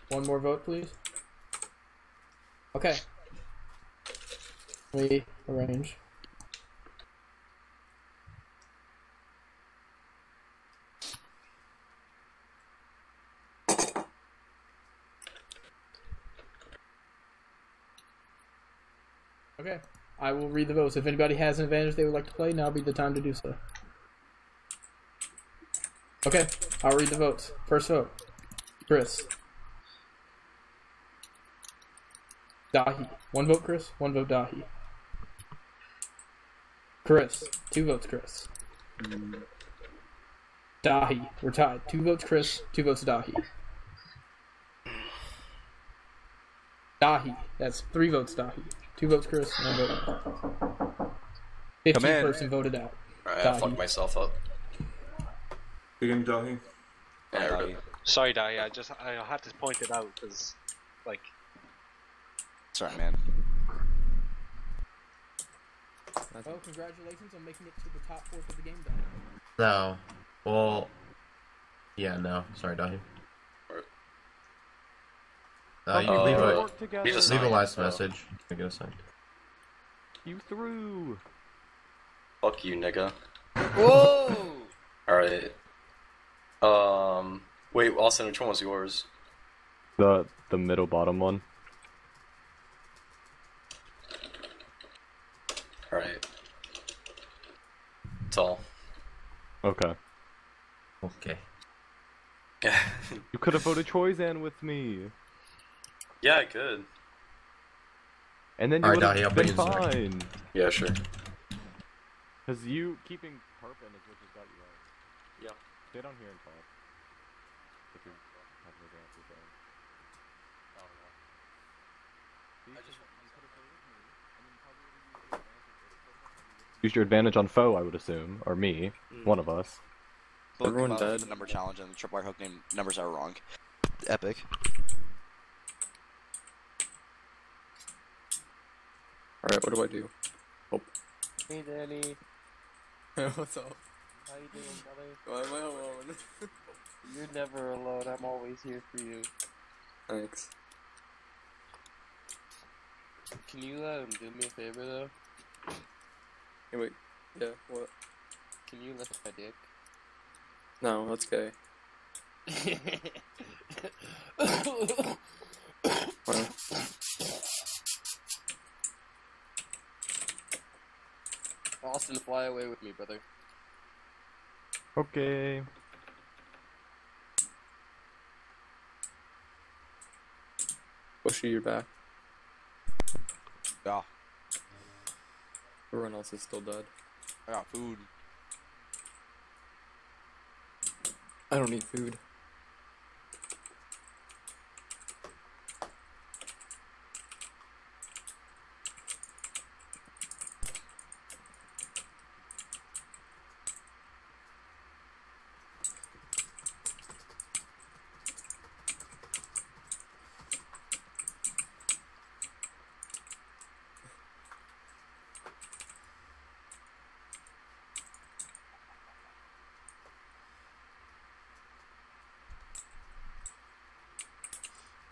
One more vote, please. Okay. We arrange. Okay. I will read the votes. If anybody has an advantage they would like to play, now would be the time to do so. Okay, I'll read the votes. First vote, Chris. Dahi. One vote, Chris. One vote, Dahi. Chris. 2 votes, Chris. Dahi. We're tied. 2 votes, Chris. 2 votes, Dahi. Dahi. That's 3 votes, Dahi. 2 votes, Chris. 1 vote. 15th person voted out. Alright, I fucked myself up. Begin, Dahi. Sorry, Dahi. I had to point it out because, like. Sorry, man. Well, congratulations on making it to the top 4th of the game, then. No. Well. Yeah, no. Sorry, Dahi. You leave a last message. I get a second. You threw. Fuck you, nigga. Whoa! Alright. Wait, Austin, which one was yours? The middle bottom one. Alright. That's all. Okay. Okay. You could have voted Troyzan with me. Yeah, I could. And then you would have been fine. Yeah, sure. Because you keeping Perpin is what just got you out. Yeah. Stay down here and talk. If you have no answer to say. I don't know. Use your advantage on foe, I would assume. Or me. One of us. Everyone dead. The number challenge and the tripwire hook name numbers are wrong. Epic. Alright, what do I do? Oh. Hey, Danny. What's up? How you doing, brother? Why am I alone? You're never alone. I'm always here for you. Thanks. Can you do me a favor though? Hey, wait. Yeah, what? Can you lift my dick? No, that's gay. Well. Austin, fly away with me, brother. Okay. Bushy, you're back. Yeah. Everyone else is still dead. I got food. I don't need food.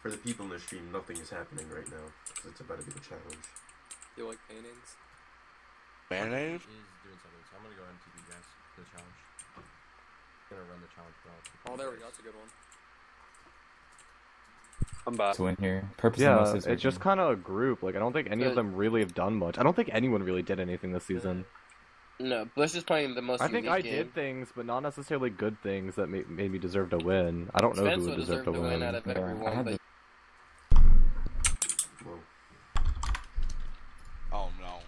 For the people in the stream, nothing is happening right now, because it's about to be the challenge. You like paintings? Mayonnaise? Is doing something, so I'm gonna go MTV, guys, for the challenge. I'm gonna run the challenge for all people. Oh, there we go, that's a good one. I'm back. To win here. Yeah, it's just kind of a group. Like, I don't think any of them really have done much. I don't think anyone really did anything this season. No, Bush is playing the most. I think I game. did things, but not necessarily good things that made me deserve to win. I don't know Spence who would deserve to win. Out of everyone, but... Whoa. Oh no.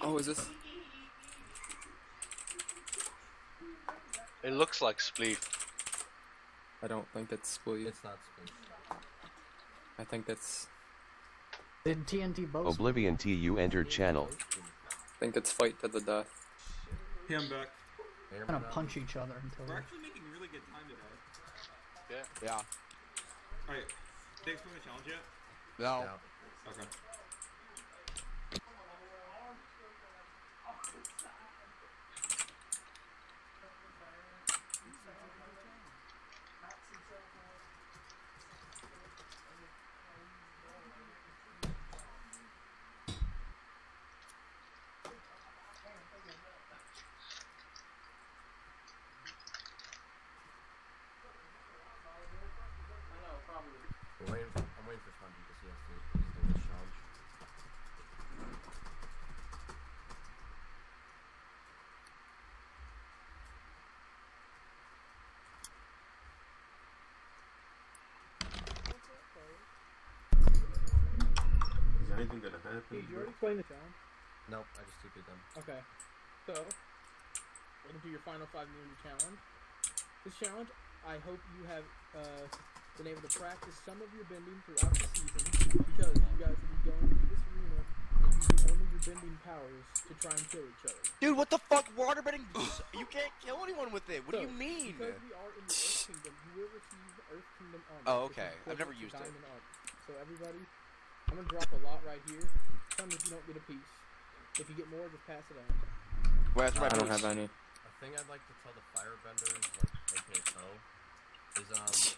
Oh, is this? It looks like Spleef. I don't think it's Spleef. It's not Spleef. I think that's... Did TNT both? Oblivion TU entered channel. I think it's Fight to the Death. Yeah, I'm back. We're gonna punch each other until... We're actually making really good time today. Yeah. Alright, thanks for the challenge yet? No. Okay. Did you already explain the challenge? Nope, I just TP'd them. Okay. So, welcome to your final 5 minute challenge. This challenge, I hope you have been able to practice some of your bending throughout the season, because you guys will be going into this arena and using only your bending powers to try and kill each other. Dude, what the fuck? Waterbending? You can't kill anyone with it. What do you mean? Because we are in the Earth Kingdom, you will receive Earth Kingdom armor. Oh, okay. I've never used it. Armor. So everybody, I'm gonna drop a lot right here. Tell me if you don't get a piece. If you get more, just pass it on. Well, that's my I don't boots. have any. A thing I'd like to tell the firebenders, like aka Foe, is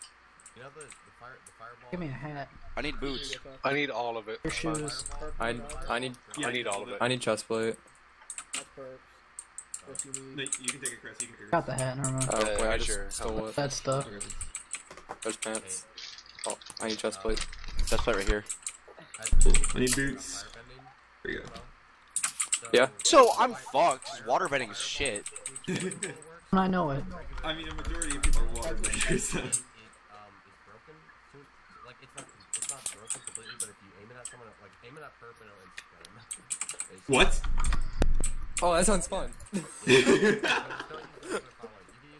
you know the fireball. Give me a hat. I need boots. I need all of it. Your shoes. I need all of it. I need chest plate. That's perks. What you No, need. you can take it, Chris. You can take it. Got the hat, never mind. Oh, wait, I sure. just stole it. That stuff. There's pants. Oh, I need chest plate. Chest plate right here. I need boots. There you go. Yeah. So I'm fucked. 'Cause waterbending is shit. I know it. I mean, a majority of people are waterbenders. So. It's broken. Like it's not broken completely, but if you aim it at someone, like aim it at perp and it'll instant. What? Oh, that sounds fun. You can use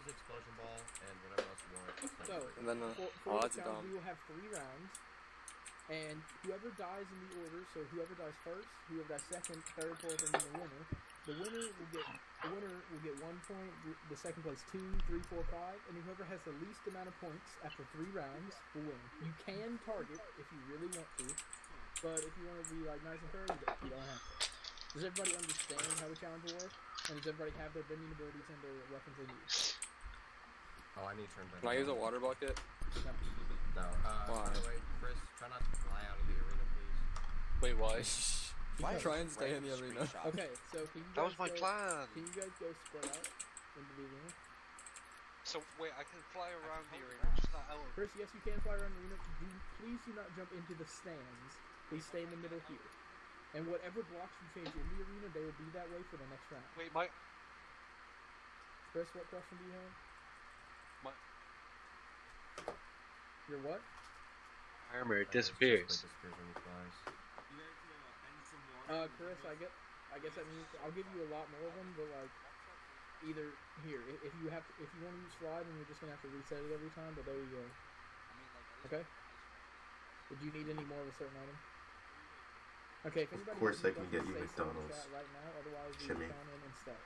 explosion ball and whatever else you want. So, And then, for oh, the that's challenge, dumb. we will have 3 rounds, and whoever dies in the order, so whoever dies first, whoever dies second, third, fourth, and then the winner will get 1 point. The second place 2, 3, 4, 5, and whoever has the least amount of points after 3 rounds will win. You can target if you really want to, but if you want to be like nice and fair, you don't have to. Does everybody understand how the challenge will work? And does everybody have their bending abilities and their weapons they need? Oh, I need to turn back. Can I use a water bucket? No. No. Why? By the way, Chris, try not to fly out of the arena, please. Wait, why? Try and stay in the arena. Okay, so can you guys That was my go, plan. Can you guys go spread out into the arena? So wait, I can fly around the arena, just not out. Chris, yes, you can fly around the arena. Please do not jump into the stands. Please stay in the middle here. And whatever blocks you change in the arena, they will be that way for the next round. Wait, my Chris, what question do you have? Your what? armor disappears. Chris, I guess that means I'll give you a lot more of them, but like either here, if you want to use slide, then you're just gonna have to reset it every time. But there you go. Okay. Did you need any more of a certain item? Okay. If anybody Of course, I can has any get you questions, say so in the McDonald's. chat right now. Otherwise, we Shimmy. will count in and start.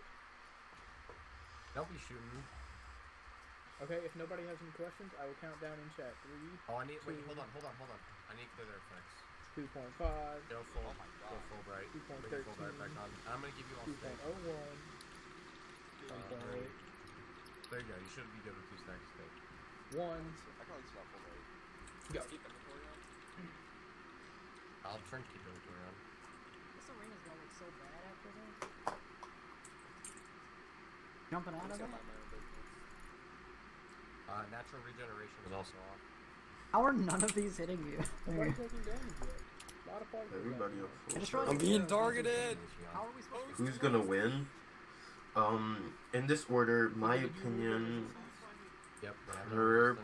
Don't be shooting me. Okay. If nobody has any questions, I will count down in chat. 3. Oh, I need. Wait, 2, hold on. I need to clear their effects. 2.5. Go full. Go full bright. 2.13. Bring full bright back on. I'm gonna give you all stacks. 2.01. 1.8. There you go. You should be good with 2 stacks of steak. 1. Go. I'll turn keep inventory on. This arena's gonna look so bad after this. Jumping out of it? Natural regeneration is also off. How are none of these hitting you? Nobody's taking damage yet. A lot of parties. Everybody up I just full. realized- I'm being targeted! How are we supposed to Who's gonna win? In this order, my opinion, Yep. Herb,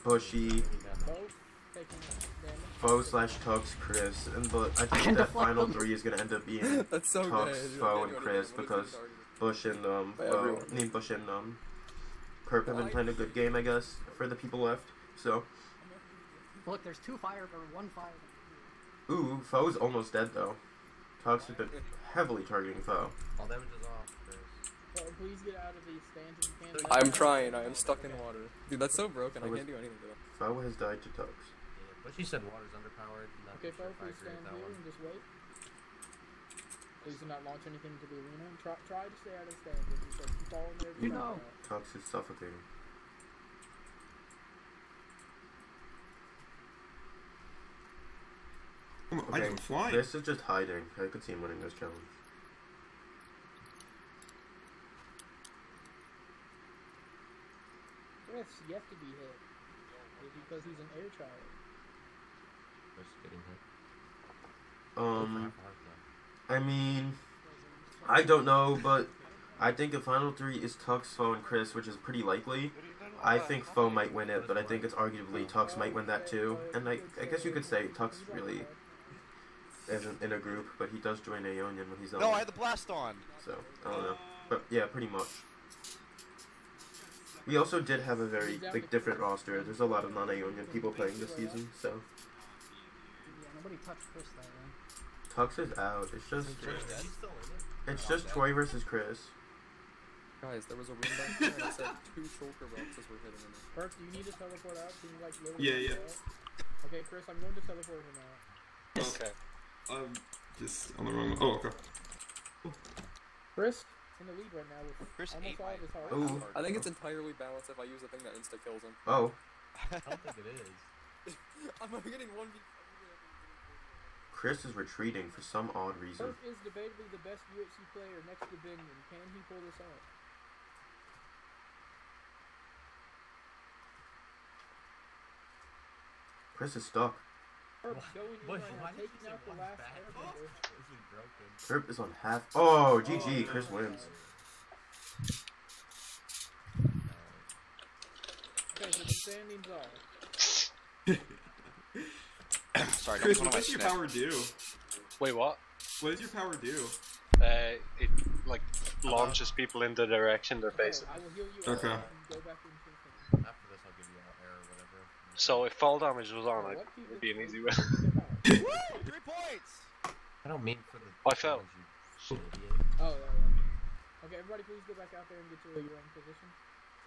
Bushy, Both taking damage. Foe / Tux, Chris, but I can think that deflect final them. 3 is gonna end up being That's so Tux, good. Foe, and Chris because Bush and Bush and Perp have been playing a good game, I guess, for the people left. So, Look, there's 2 fire or 1 fire. ooh, Foe's almost dead though. Tux has been heavily targeting Foe. All damage is off, Chris. So please get out of these stands if you can. I'm trying, I am stuck in water. Dude, that's so broken, I can't do anything to it. Foe has died to Tux. Yeah, but she said water's underpowered. Not Okay, sure Fo, if I please agree stand with that here one. and just wait. Please do not launch anything into the arena. Try to stay out of the stands. If you fall in there, You just know. back out. Tux is suffocating. Come on, I can fly. Chris is just hiding. I could see him winning this challenge. Chris, you have to be hit. Because he's an air child. Chris getting hit. I mean, I don't know, but I think the final 3 is Tux, Foe, and Chris, which is pretty likely. I think Foe might win it, but I think it's arguably Tux might win that too. And I guess you could say Tux really isn't in a group, but he does join Aeonian when he's on. No, I had the blast on. So I don't know, but yeah, pretty much. We also did have a very different roster. There's a lot of non-Aeonian people playing this season, so. Yeah, nobody touched Chris that way. Tux is out. It's just Troy versus Chris. Guys, there was a room back there and it said 2 shulker boxes were hitting in it. Perk, do you need to teleport out? Can you like literally Yeah. Okay, Chris, I'm going to teleport him out. Okay. Just on the wrong. Oh, okay. Chris, in the lead right now with Chris almost ate all my of his heart. Ooh. I think it's entirely balanced if I use the thing that insta kills him. Oh. I don't think it is. I'm getting 1v. Chris is retreating for some odd reason. Perk is debatably the best UFC player next to Binion. Can he pull this off? Chris is stuck. Perk going in right now, Why did you taking say out the one last back? airbender. This is broken. Herb is on half. Oh, GG. Chris wins. Okay, so the standings are. Sorry, Chris, that was one what of my does your sniffs. power do? Wait, what? What does your power do? It like launches people in the direction they're facing. I will heal you Okay. out and go back into the thing. After this, I'll give you all air or whatever. So if fall damage was on, What it'd be an easy win. Woo! 3 points! I don't mean for the. I fell. You idiot. Oh, yeah. Okay, everybody please go back out there and get to your own position.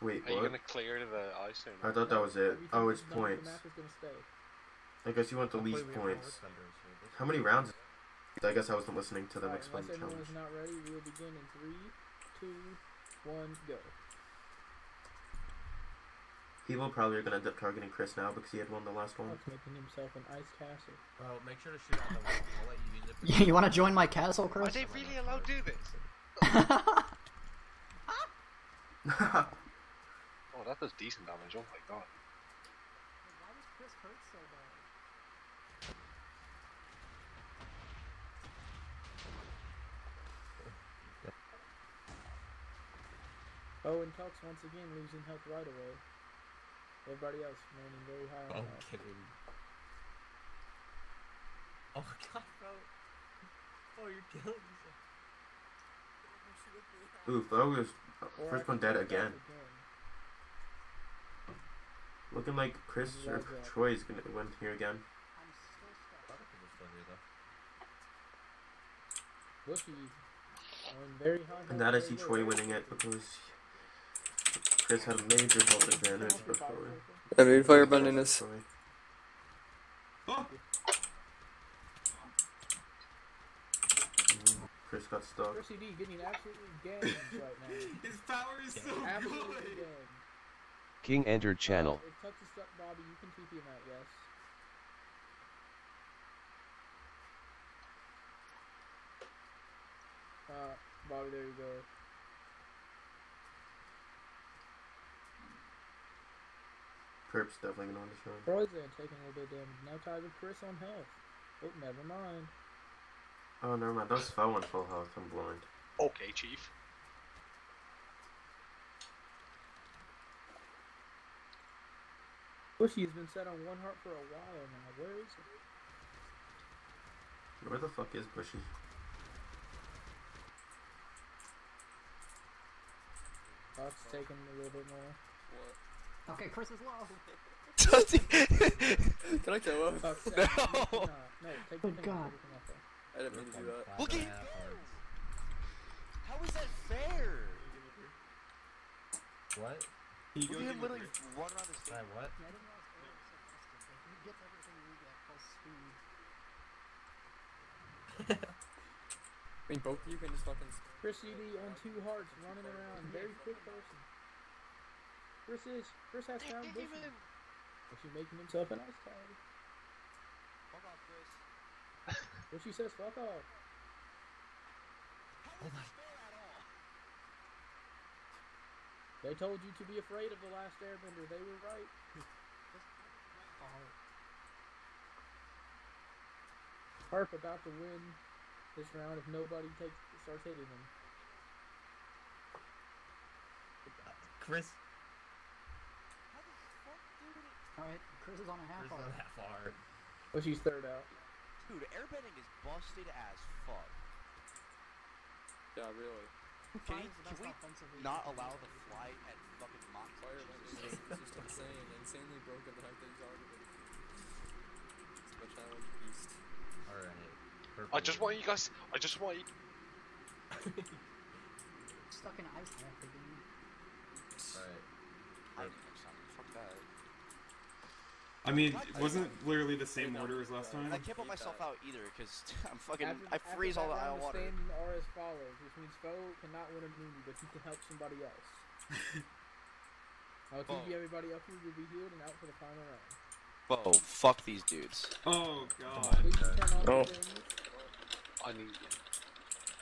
Wait, Are you what? gonna clear the ice soon? I thought that was it. Everything Oh, that's it's done, points. The map is gonna stay. I guess you want the least Hopefully we have points. more Thunders here. This How many rounds? I guess I wasn't listening to them Alright, explain unless the everyone challenge. is not ready, we will begin in 3, 2, 1, go. People probably are gonna end up targeting Chris now because he had won the last one. Perk's making himself an ice castle. Well, make sure to shoot out the wall. I'll let you use it for. Yeah, you want to join my castle, Are Chris? they really allowed to do this? Oh, that does decent damage. Oh my god. Why was Chris hurt so bad? Oh, and Tux once again losing health right away. Everybody else remaining very high on Oh, health. kidding. Oh my god, bro. Oh, you're killing yourself. Oof, that was Or first I one can dead go back again. Looking like Chris or Troy is gonna win here again. I'm still stuck. We're still here though. Bushy on very high health. And that I very see low. Troy winning it because Chris had a major health advantage before. I mean, firebending is. Troy. Oh, Chris got stuck. Chris D getting absolutely ganked right now. his power is so Absolutely good. ganked. King entered channel. If Tux is stuck, Bobby, you can TP him out, yes. Bobby, there you go. Perp's definitely gonna win this round. Troy's in, taking a little bit of damage. Now tied with Chris on health. Oh, never mind. Oh, never mind. Those fell on full health. I'm blind. Okay, chief. Bushy's been set on one heart for a while now. Where is it? Where the fuck is Bushy? Tux taking a little bit more. Okay, Chris is low. Can I kill him? Tux, No. No, take Oh, your thing, God. take your thing off there. I didn't mean to do that. Look at How is that fair? What? Can you Look go at him get literally your- run around the Sorry, stage. what? Yeah, I didn't realize Eric was so festive. He gets everything we get plus speed. I mean, both of you can just fucking. Chris UD on 2 hearts, running around. Very quick person. Chris has found Bushy. Bushy making himself an ice tower. Fuck off, Chris. Bushy says fuck off. How is that fair at all? They told you to be afraid of the last airbender. They were right. Harp about to win this round if nobody starts hitting him. Chris. Alright, Chris is on a half Chris heart. not that far. Bushy's third out. Dude, airbending is busted as fuck. Yeah, really. Can we not allow the fly at fucking Mach Firebending is just insane. Insanely broken the fact that he's already it's a challenge beast. Alright. I just want you guys. I just want you. Stuck in ice after game. Alright. Fuck that. I mean, it wasn't literally the same order as last time. I can't put myself out either, because I'm fucking. I freeze all the aisle water. The standings are as follows, which means foe cannot win immunity, but you can help somebody else. I'll keep everybody up here, you'll be healed and out for the final round. Whoa, fuck these dudes. Oh god. Please turn on Oh. the things. I need.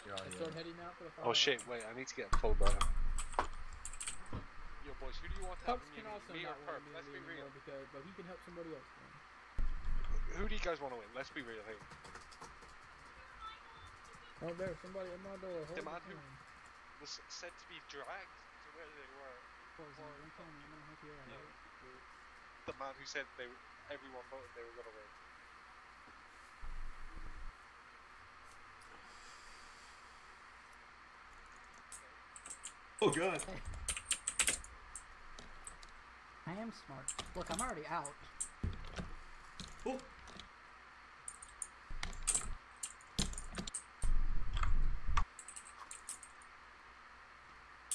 You're on And here. start heading out for the final Oh shit! round. Wait, I need to get a full down. Yo, boys, who do you want to have Pups can immunity? also Me or not Perp? win Let's be immunity real. anymore because, but he can help somebody else win. Who do you guys want to win? Let's be real here. Oh, there's somebody at my door. Hold The the man who phone. was said to be dragged to where they were. The man who said everyone voted they were gonna win. Oh god. I am smart. Look, I'm already out. Oh.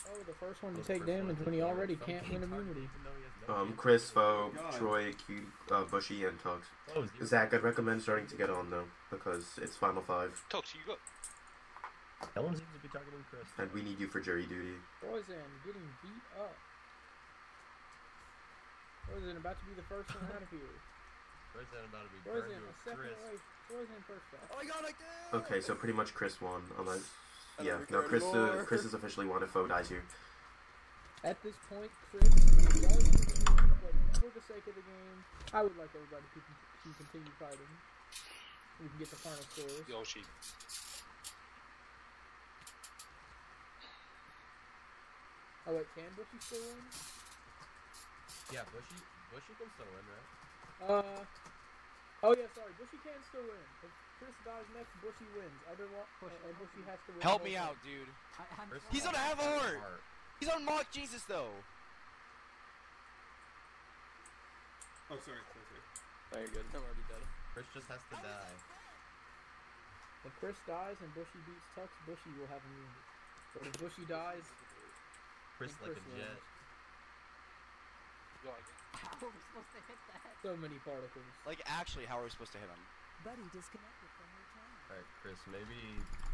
Oh, the first one to take damage when he already can't win immunity. Chris, Foe, Troy, Q, Bushy, and Tugs. Zach, I'd recommend starting to get on though, because it's Final 5. Tux, you got. Ellen seems to be targeting Chris. And we need you for jury duty. Poison getting beat up. Poison about to be the first one out of here. Poison about to be Poison burned a to second Chris. away. Poison first shot. Oh my god, I did! Okay, so pretty much Chris won, unless... I Yeah, don't no, care anymore. Chris is officially won if Foe dies here. At this point, Chris does win, but for the sake of the game, I would like everybody to continue fighting. We can get the final scores. Yoshi. Oh wait, can Bushy still win? Yeah, Bushy can still win, right? Oh yeah, sorry, Bushy can still win. If Chris dies next, Bushy wins. Otherwise, and Bushy has to win. Help the me whole out, thing. dude. He's gonna have a heart! He's on Mock Jesus, though. Oh, sorry. Oh, you're good. I'm already dead. Chris just has to die. If Chris dies and Bushy beats Tux, Bushy will have immunity. But if Bushy dies, Chris then like a wins. jet. How are we supposed to hit that? So many particles. Like, actually, how are we supposed to hit him? Buddy disconnected from your channel. Alright, Chris, maybe...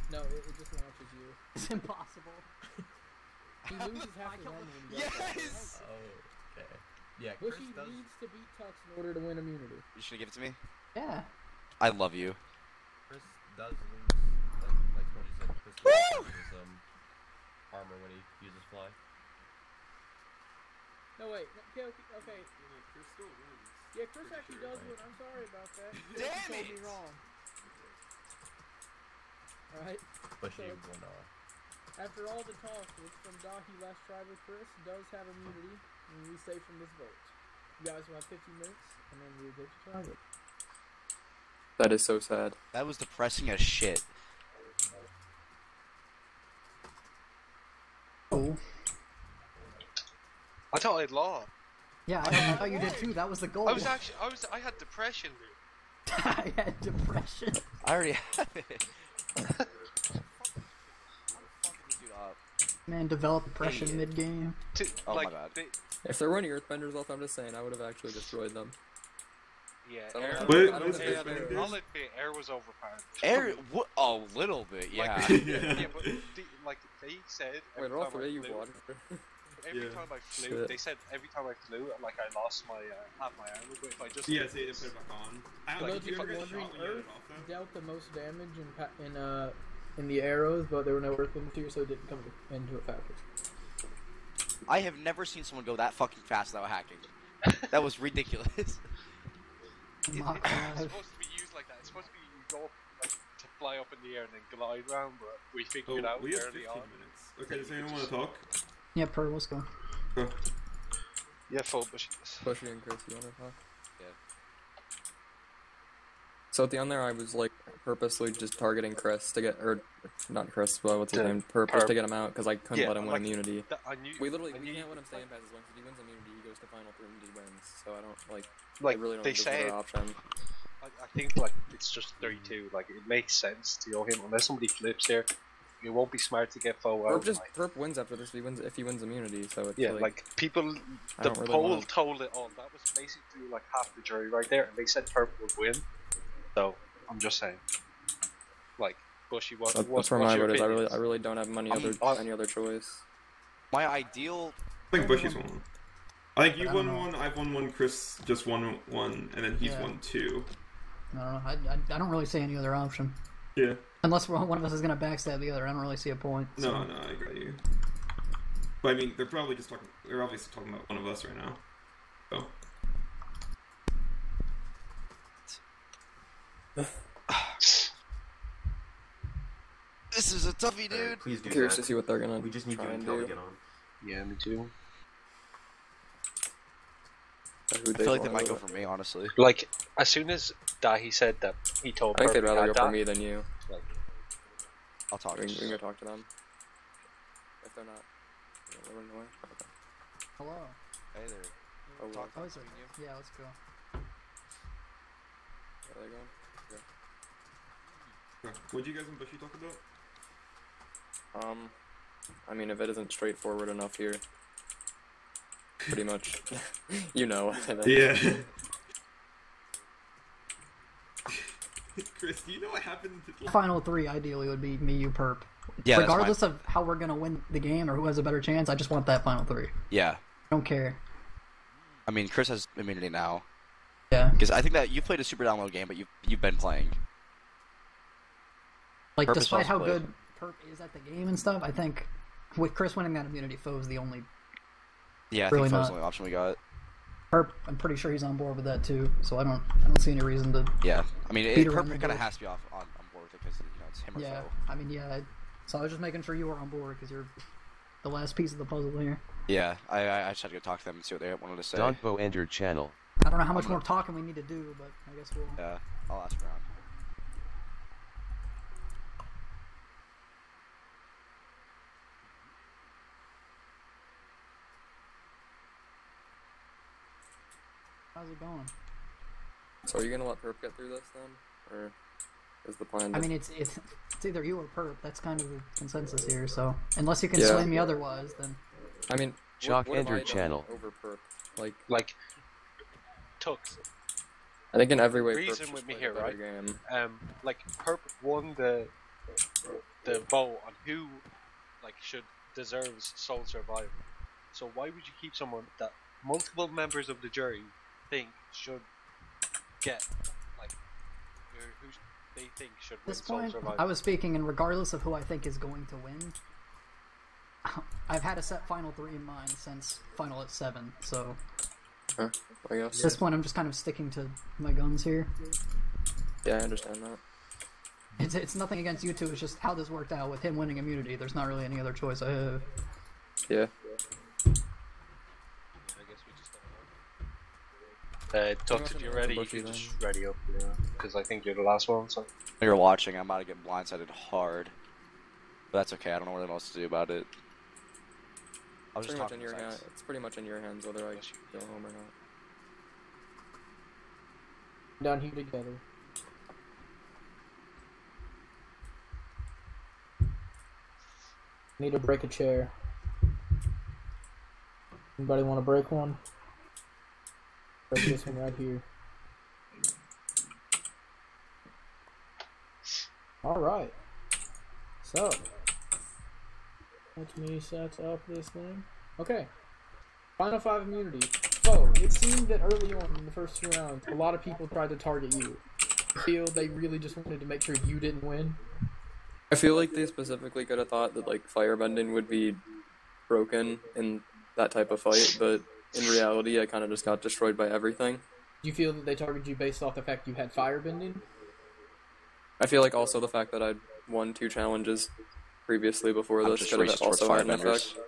No, it just launches you. It's impossible. He loses half his armor when he does that. Yes! Oh, okay. Yeah, Chris Bushy does... needs to beat Tux in order to win immunity. You should give it to me? Yeah. I love you. Chris does lose, like what you said, Chris loses some armor when he uses fly. No, wait. Okay. Chris still wins. Yeah, Chris actually does win. I'm sorry about that. Damn You told it! me wrong. Alright. Bushy So, won off. after all the talk from Dahi last tribal, Chris does have immunity, and we save from this vote. You guys will have 15 minutes, and then we'll go to tribal. That is so sad. That was depressing as shit. Oh. I thought I'd lost. Yeah, I thought you did too. That was the goal. I had depression, dude. I had depression. I already have it. I'm fucking this dude up. Man, develop depression mid-game. Oh my god. If there were any Earthbenders left, I'm just saying, I would have actually destroyed them. Yeah, So air. Wait, I don't what's think Earthbender I've do? ever- I'll admit, air was overpowered. Air, a little bit, yeah. Like, yeah, but like they said. Wait, every all time I three you flew- water. Every Yeah. time I flew, Shit. they said every time I flew, like I lost my half my armor. But if I just Yeah, so you put it back on. I For don't those like, of if you you ever get wondering, shot when you have Earth it off, though? dealt the most damage in the arrows, but there were no Earth here, so it didn't come into effect. I have never seen someone go that fucking fast without hacking. That was ridiculous. It's supposed to be used like that. It's supposed to be you go up, like, to fly up in the air and then glide around, but we figured it out we have early 15 on. minutes. Okay, does anyone want to talk? Yeah, Per, let's go. Yeah, full bushy. Bushy and Chris, you wanna talk? So at the end there, I was like purposely just targeting Chris to get, or not Chris, but what's his name? Perp, just to get him out because I couldn't let him win immunity. We can't let him stay in past his wins. If he wins immunity, he goes to final 3 and he wins. So I don't I really don't they think there's say, another option. I think like it's just 32. Like it makes sense to go him unless somebody flips here. It won't be smart to get foe out. Perp wins after this if he wins immunity. So it's like people, the poll told it all. That was basically like half the jury right there, and they said Perp would win. So I'm just saying, like Bushy, that's where my vote is. I really don't have any other choice. My ideal. I think Bushy's won. I think you won one, I've won one, Chris just won one, and then he's won 2. I don't know. I don't really see any other option. Yeah. Unless one of us is going to backstab the other, I don't really see a point. So. No, I got you. But I mean, they're probably just talking. They're obviously talking about one of us right now. So. This is a toughie, dude. Please do I'm curious that. to see what they're gonna. We just need you try and and Kel do. to get on. Yeah, me too. I feel like they might go for me, honestly. Like as soon as Dahi said that he told. I think they'd Perp rather had go for that, me than you. Like, I'll talk to We can them. go talk to them. If they're not. Living away. Okay. Hello. Hey there. Oh, Talk Oh, to is it? you. Yeah, let's go. Where are they going? What did you guys and Bushy talk about? I mean, if it isn't straightforward enough here, pretty much, you know. Yeah. Chris, do you know what happened? Final 3 ideally would be me, you, Perp. Yeah, regardless of how we're gonna win the game or who has a better chance, I just want that final 3. Yeah. I don't care. I mean, Chris has immunity now. Yeah. Because I think that you played a super download game, but you've been playing. Like, Perp has despite how also played. good Perp is at the game and stuff, I think with Chris winning that immunity, Foe is the only. Yeah, I really think that was not. the only option we got. Perp, I'm pretty sure he's on board with that too, so I don't see any reason to. Yeah, I mean, beat Perp around the kind of bush. has to be on board with it because it's him or Yeah, Foe. I mean, yeah. So I was just making sure you were on board because you're the last piece of the puzzle here. Yeah, I just had to go talk to them and see what they wanted to say. Dogbo entered channel. I don't know how much more talking we need to do, but I guess we'll. Yeah, I'll ask around. How's it going? So are you gonna let Perp get through this then, or is the plan? I mean, it's either you or Perp. That's kind of the consensus here. So unless you can Yeah. sway me otherwise, then. I mean, Chalk what have I entered done channel. over Perp. like Tux. I think in every way. Reason Perp's with me played here, a better right? Game. Like Perp won the vote on who should deserves sole survivor. So why would you keep someone that multiple members of the jury think should get or who they think should At win this sole point, survivor? I was speaking, and regardless of who I think is going to win, I've had a set final 3 in mind since final at 7. So I guess. at this point, I'm just kind of sticking to my guns here. Yeah, I understand that. It's nothing against you two. It's just how this worked out with him winning immunity. There's not really any other choice I have. Yeah. Tux, if you're ready, you can just ready up, because I think you're the last one. So You're watching. I'm about to get blindsided hard, but that's okay. I don't know what else to do about it. I was It's just pretty much talking in your to hands. Sykes. It's pretty much in your hands whether I go home or not. Down here together. Need to break a chair. Anybody want to break one? Break this one right here. Alright. So. Let me set up this thing. Okay. Final 5 immunity. So, it seemed that early on in the first 2 rounds, a lot of people tried to target you. I feel they really just wanted to make sure you didn't win. I feel like they specifically could have thought that firebending would be broken in that type of fight, but in reality, I kind of just got destroyed by everything. Do you feel that they targeted you based off the fact you had firebending? I feel like also the fact that I'd won 2 challenges previously before I'm this just could have racist towards also had an firebenders. effect.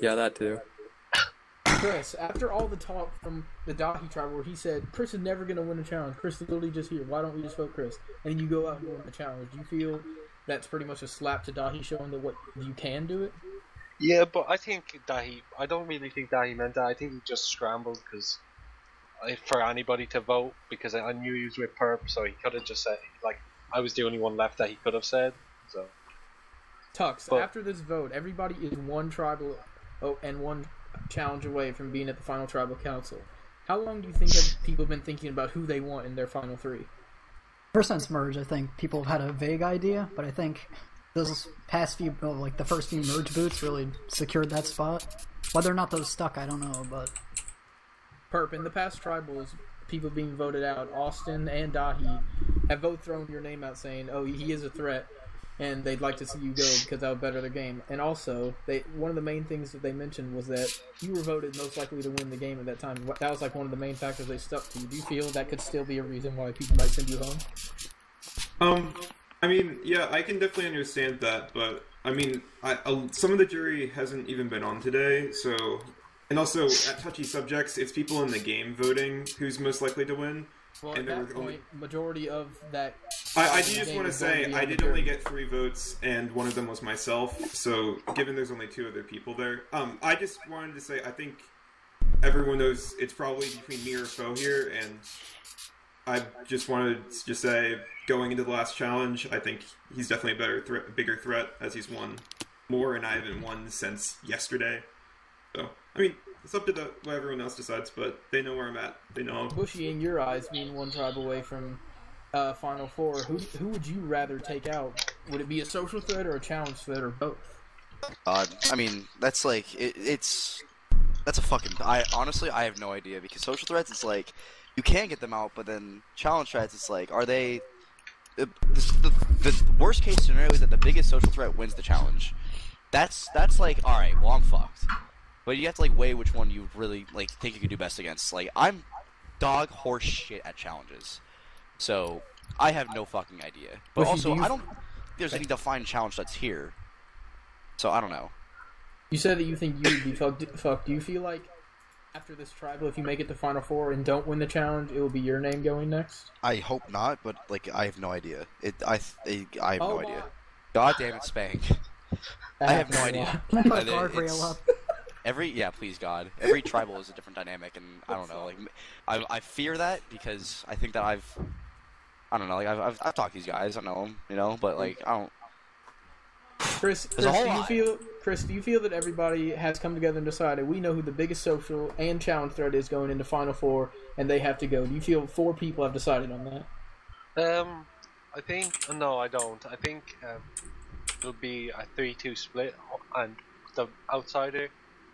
Yeah, that too. Chris, after all the talk from the Dahi tribe where he said, Chris is never going to win a challenge, Chris is literally just here, why don't we just vote Chris? And then you go out and win the challenge. Do you feel that's pretty much a slap to Dahi showing that you can do it? Yeah, but I think I don't really think Dahi meant that. I think he just scrambled because for anybody to vote, because I knew he was with Perp, so he could have just said, like, I was the only one left that he could have said. So Tux, after this vote, everybody is one tribal and one challenge away from being at the final tribal council. How long do you think people have been thinking about who they want in their final three? Ever since merge, I think people have had a vague idea, but I think those past few, like the first few merge boots, really secured that spot. Whether or not those stuck, I don't know, but Perp, in the past tribals, people being voted out, Austin and Dahi have both thrown your name out saying, "Oh, he is a threat," and they'd like to see you go because that would better their game. And also, one of the main things that they mentioned was that you were voted most likely to win the game at that time. That was like one of the main factors they stuck to. Do you feel that could still be a reason why people might send you home? I mean, yeah, I can definitely understand that, but I mean, some of the jury hasn't even been on today, so. And also, at touchy subjects, it's people in the game voting who's most likely to win. Well, at that point, majority of that... I do just want to say, I did only get 3 votes, and one of them was myself, so given there's only 2 other people there, I just wanted to say, I think everyone knows it's probably between me or Foe here, and I just wanted to say, going into the last challenge, I think he's definitely a bigger threat, as he's won more, and I haven't won since yesterday. So, I mean, it's up to what everyone else decides, but they know where I'm at. They know. Bushy, in your eyes, being one tribe away from Final Four, who would you rather take out? Would it be a social threat or a challenge threat or both? I mean, that's like that's a fucking. Honestly, I have no idea because social threats, it's like you can get them out, but then challenge threats, it's like, are they? The worst case scenario is that the biggest social threat wins the challenge. That's like, all right, well, I'm fucked. But you have to like weigh which one you really like think you could do best against. Like, I'm dog horse shit at challenges, so I have no fucking idea. But also, I don't think there's any defined challenge that's here, so I don't know. You said that you think you would be fucked. Do you feel like after this tribal, if you make it to Final Four and don't win the challenge, it will be your name going next? I hope not, but like I have no idea. I have no idea. God damn it, Spank. I have no idea. Guardrail up. Please God. Every tribal is a different dynamic, and I don't know. Like, I fear that because I think that I don't know. Like, I've talked to these guys. I know them, you know, but like I don't. Chris, do you feel that everybody has come together and decided we know who the biggest social and challenge threat is going into Final Four, and they have to go? Do you feel 4 people have decided on that? I think no, I don't. I think it'll be a 3-2 split, and the outsider.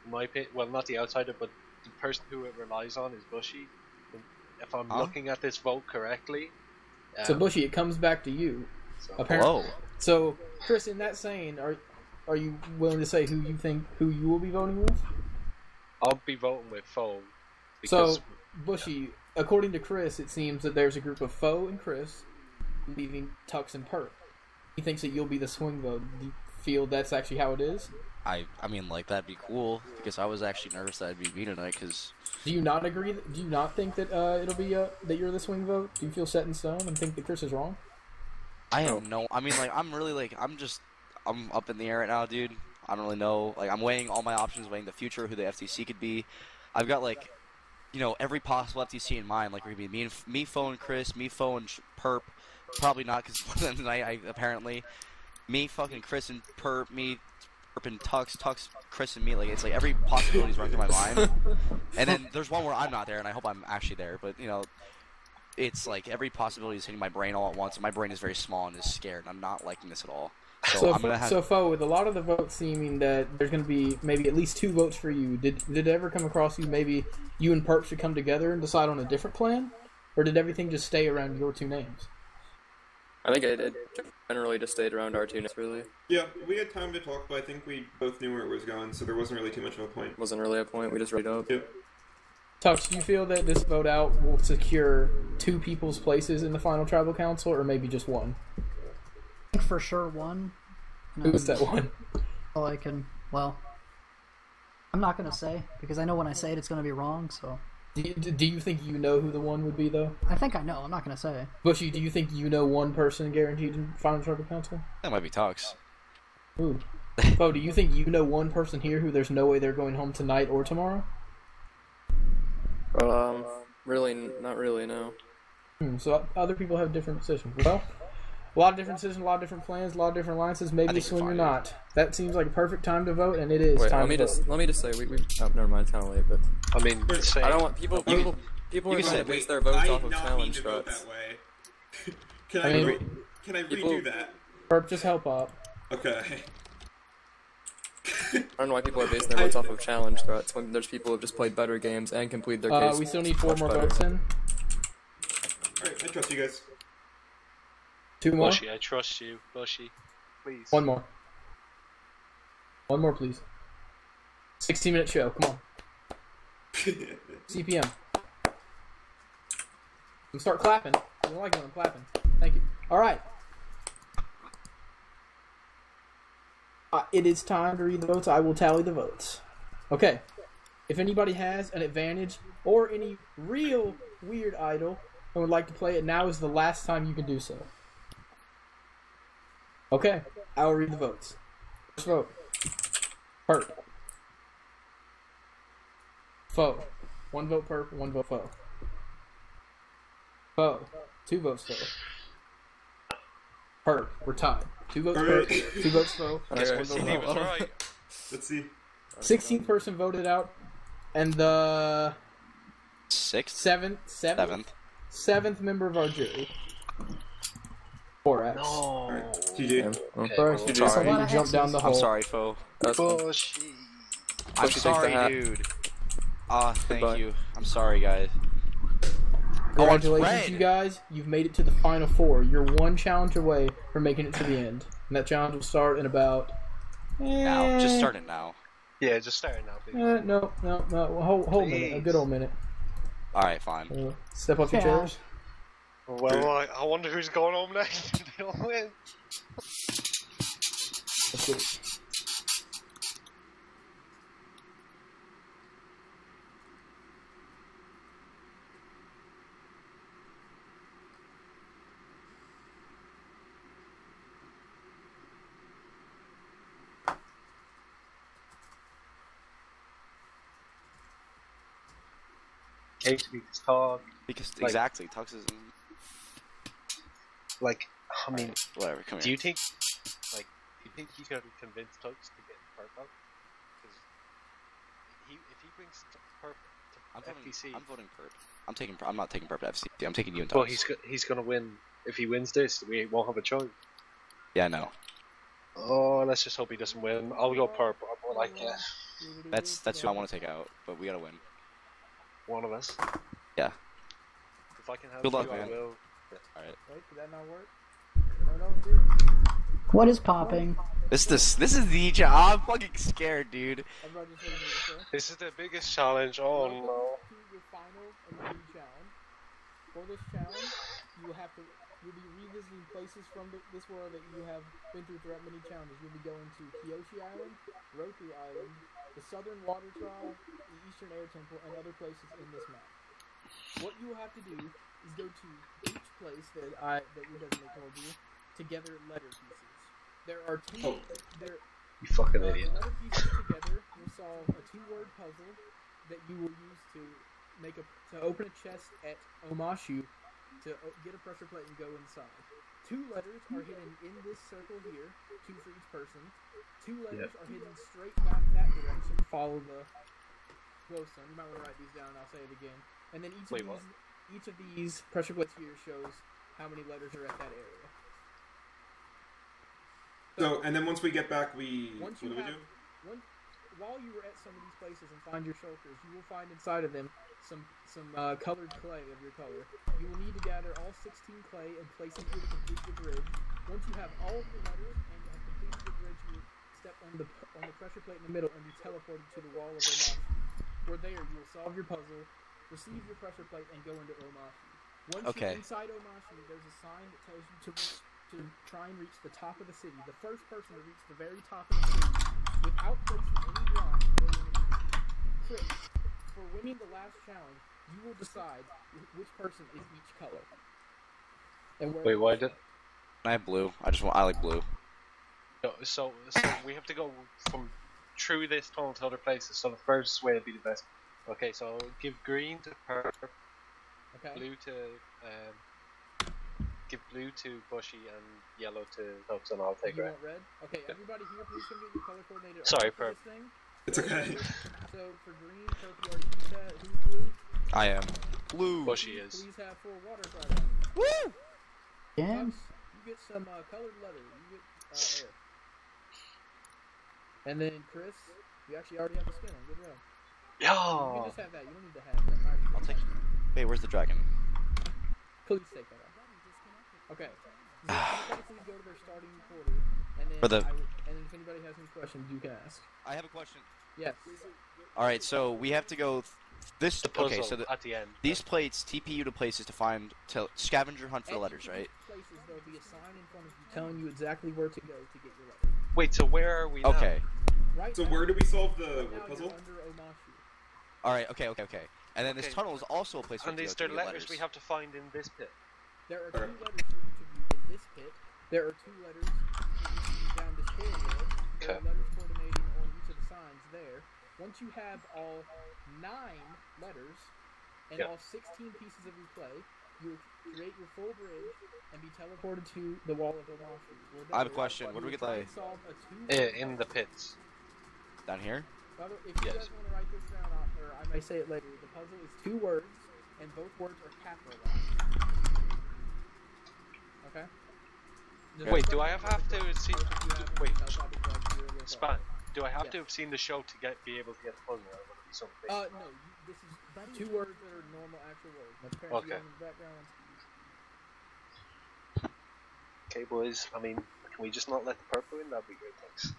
My opinion, well, not the outsider, but the person who it relies on is Bushy. If I'm looking at this vote correctly, so Bushy, it comes back to you. So, apparently. So, Chris, in that saying, are you willing to say who you will be voting with? I'll be voting with Foe. So, Bushy, according to Chris, it seems that there's a group of Foe and Chris leaving Tux and Perp. He thinks that you'll be the swing vote. Do you feel that's actually how it is? I mean, like, that'd be cool, because I was actually nervous that I'd be me tonight, because... Do you not agree? Do you not think that it'll be that you're the swing vote? Do you feel set in stone and think that Chris is wrong? I have no... I mean, like, I'm really, like, I'm up in the air right now, dude. I don't really know. Like, I'm weighing all my options, weighing the future, who the FTC could be. I've got, like, you know, every possible FTC in mind. Like, we're going to be me, Foe, and Chris, me, Foe, and Perp. Probably not, because one of them tonight, apparently. Me, fucking Chris, and Perp, me... and Tux, Chris, and me. Like, it's like every possibility is running through my mind. And then there's one where I'm not there, and I hope I'm actually there. But, you know, it's like every possibility is hitting my brain all at once, and my brain is very small and is scared. I'm not liking this at all. So Fo, with a lot of the votes seeming that there's going to be maybe at least 2 votes for you, did it ever come across you maybe you and Perp should come together and decide on a different plan? Or did everything just stay around your 2 names? I think it generally just stayed around our 2 names, really. Yeah, we had time to talk, but I think we both knew where it was going, so there wasn't really too much of a point. Wasn't really a point, we just wrote it up. Yep. Tux, do you feel that this vote out will secure 2 people's places in the final tribal council, or maybe just 1? I think for sure 1. Who's that 1? Well, I'm not gonna say because I know when I say it, it's gonna be wrong. So. Do you think you know who the one would be though? I think I know. I'm not gonna say. Bushy, do you think you know one person guaranteed in Final Tribal Council? That might be Tux. Ooh. Bo, do you think you know one person here who there's no way they're going home tonight or tomorrow? Really, not really, no. So other people have different decisions. Well, a lot of different decisions, a lot of different plans, a lot of different alliances. Maybe you swing or not. That seems like a perfect time to vote, and it is. Wait, time let me just say we oh, never mind, it's kind of late, but I mean, I don't want people are going to base their votes off of challenge struts. Can I redo that? Perp, just help up. Okay. I don't know why people are basing their votes off of challenge threats when there's people who have just played better games and complete their case. We still need 4 more votes in. Alright, I trust you guys. 2 more? Bushy, I trust you. Bushy, please. 1 more. 1 more, please. 16-minute show, come on. CPM. Start clapping. You don't like it when I'm clapping. Thank you. Alright. It is time to read the votes. I will tally the votes. Okay. If anybody has an advantage or any real weird idol and would like to play it, now is the last time you can do so. Okay. I will read the votes. First vote. Perp. Foe. 1 vote perp, 1 vote foe. Foe. 2 votes foe. Perp. We're tied. 2 votes perp, 2 votes foe. Guess what CD was right. Let's see. 16th person voted out, and the 7th member of our jury. 4X. No. GG. First, you jump down the hole. I'm sorry, foe. I'm sorry, dude. Thank you. I'm sorry, guys. Congratulations, you guys. You've made it to the final 4. You're 1 challenge away from making it to the end. And that challenge will start in about... Now. Just start it now. Yeah, just start it now, please. No. Hold a minute. A good old minute. Alright, fine. Step off your chairs. Well, I wonder who's going home next. They'll win. Let's do it. Came to me to talk. Because exactly, Tux is like, I mean, whatever. Come do here. you think you can convince Tux to get Perp out? Because if he brings Perp to FTC, I'm voting Perp. I'm not taking Perp to FTC. I'm taking you and Tux. Well, he's gonna win. If he wins this, we won't have a choice. Yeah, no. Oh, let's just hope he doesn't win. I'll go Perp. I'm more like That's who I want to take out, but we gotta win. One of us. Yeah. If I can have Good luck, you, I man. will. Alright. Wait, did that not work? No, do it. What is popping? This is the I'm fucking scared, dude. This is the biggest challenge. Oh no. Your final immunity challenge. For this challenge, you'll be revisiting places from this world that you have been through throughout many challenges. You'll be going to Kyoshi Island, Roku Island, the Southern Water Trial, the Eastern Air Temple, and other places in this map. What you will have to do is go to each place that your designator told you to gather letter pieces. There are 2. You fucking idiot. Letter pieces together will solve a 2-word puzzle that you will use to open a chest at Omashu to get a pressure plate and go inside. 2 letters are hidden in this circle here, 2 for each person. 2 letters are hidden straight back that direction. Follow the glowstone. You might want to write these down, and I'll say it again. And then each of these pressure plates here shows how many letters are at that area. So, and then once we get back, what do we do? While you were at some of these places and find your shulkers, you will find inside of them some colored clay of your color. You will need to gather all 16 clay and place them here to complete the bridge. Once you have all of the letters and you have completed the bridge, you step on the pressure plate in the middle and be teleported to the wall of Omashu. Where there, you will solve your puzzle, receive your pressure plate, and go into Omashu. Once you're inside Omashu, there's a sign that tells you to try and reach the top of the city. The first person to reach the very top of the city without placing any blocks will win. Chris, for winning the last challenge, you will decide which person is each color. And where Wait, why did? I have blue. I like blue. So we have to go from through this tunnel to other places. So the first way would be the best. Okay, so give green to Perp, blue to give blue to Bushy, and yellow to Tux, and I'll take you red. want red? Okay, everybody here, please come get your color coordinated. Sorry, for Perp. this thing. It's okay. So for green, Perp, you already used that. Who's blue? I am. Blue. Bushy is. Please have 4 water fried on. Woo! Yeah. Tux, you get some colored leather. You get air. And then Chris, you actually already have the skin on. Good job. You can just have that. You don't need to have that. I'll take. Wait, where's the dragon? Please take that off. Okay. So please go to their starting quarter, and then For the- and then if anybody has any questions, you can ask. I have a question. Yes. All right, so we have to go. This The puzzle okay. So at the end. these plates TP you to places to scavenger hunt for letters, right? Places there'll be a sign in front of you telling you exactly where to go to get your letter. Wait, so where are we now? Okay. Right. So now, where do we solve the right now puzzle? you're under Omashu. All right. Okay. And then this Okay. tunnel is also a place where And we is go there to get letters we have to find in this pit? There are 2 letters for each of you in this pit. There are 2 letters down this corridor. There are letters coordinating on each of the signs there. Once you have all 9 letters and all 16 pieces of your play, you will create your full bridge and be teleported to the wall of Omashu. I have a question. Where do we get the? Solve a 2 in the pits. Down here? By the way, if you guys want to write this down, or I may say it later, the puzzle is 2 words, and both words are capitalized. Okay? Wait, do I have to see? Wait, Span. Do I have to have seen the show to be able to get the puzzle? Or would it be something? No. This is 2 words that are normal, actual words. My parents Okay. in the background. Okay, boys. I mean, can we just not let the purple in? That'd be great. Thanks.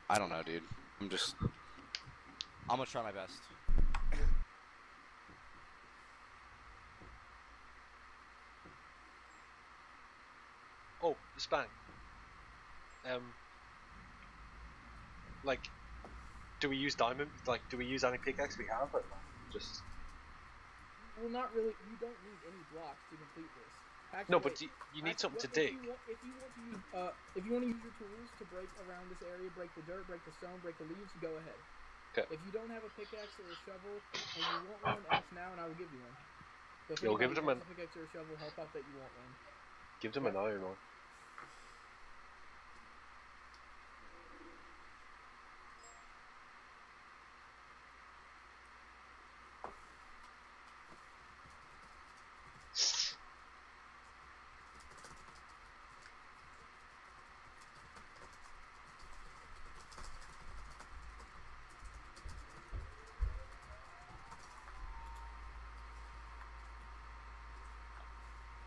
I don't know, dude. I'm gonna try my best. Oh, Span. Like, do we use diamond? Like, do we use any pickaxe we have? Or just. Well, not really. You don't need any blocks to complete this. Actually, No, but you need something to dig. If you want to use your tools to break around this area, break the dirt, break the stone, break the leaves, go ahead. Okay. If you don't have a pickaxe or a shovel, and you want one, ask now, and I will give you one. So if You'll give anybody them has a pickaxe or a shovel, help out that you want one. Give them an iron one.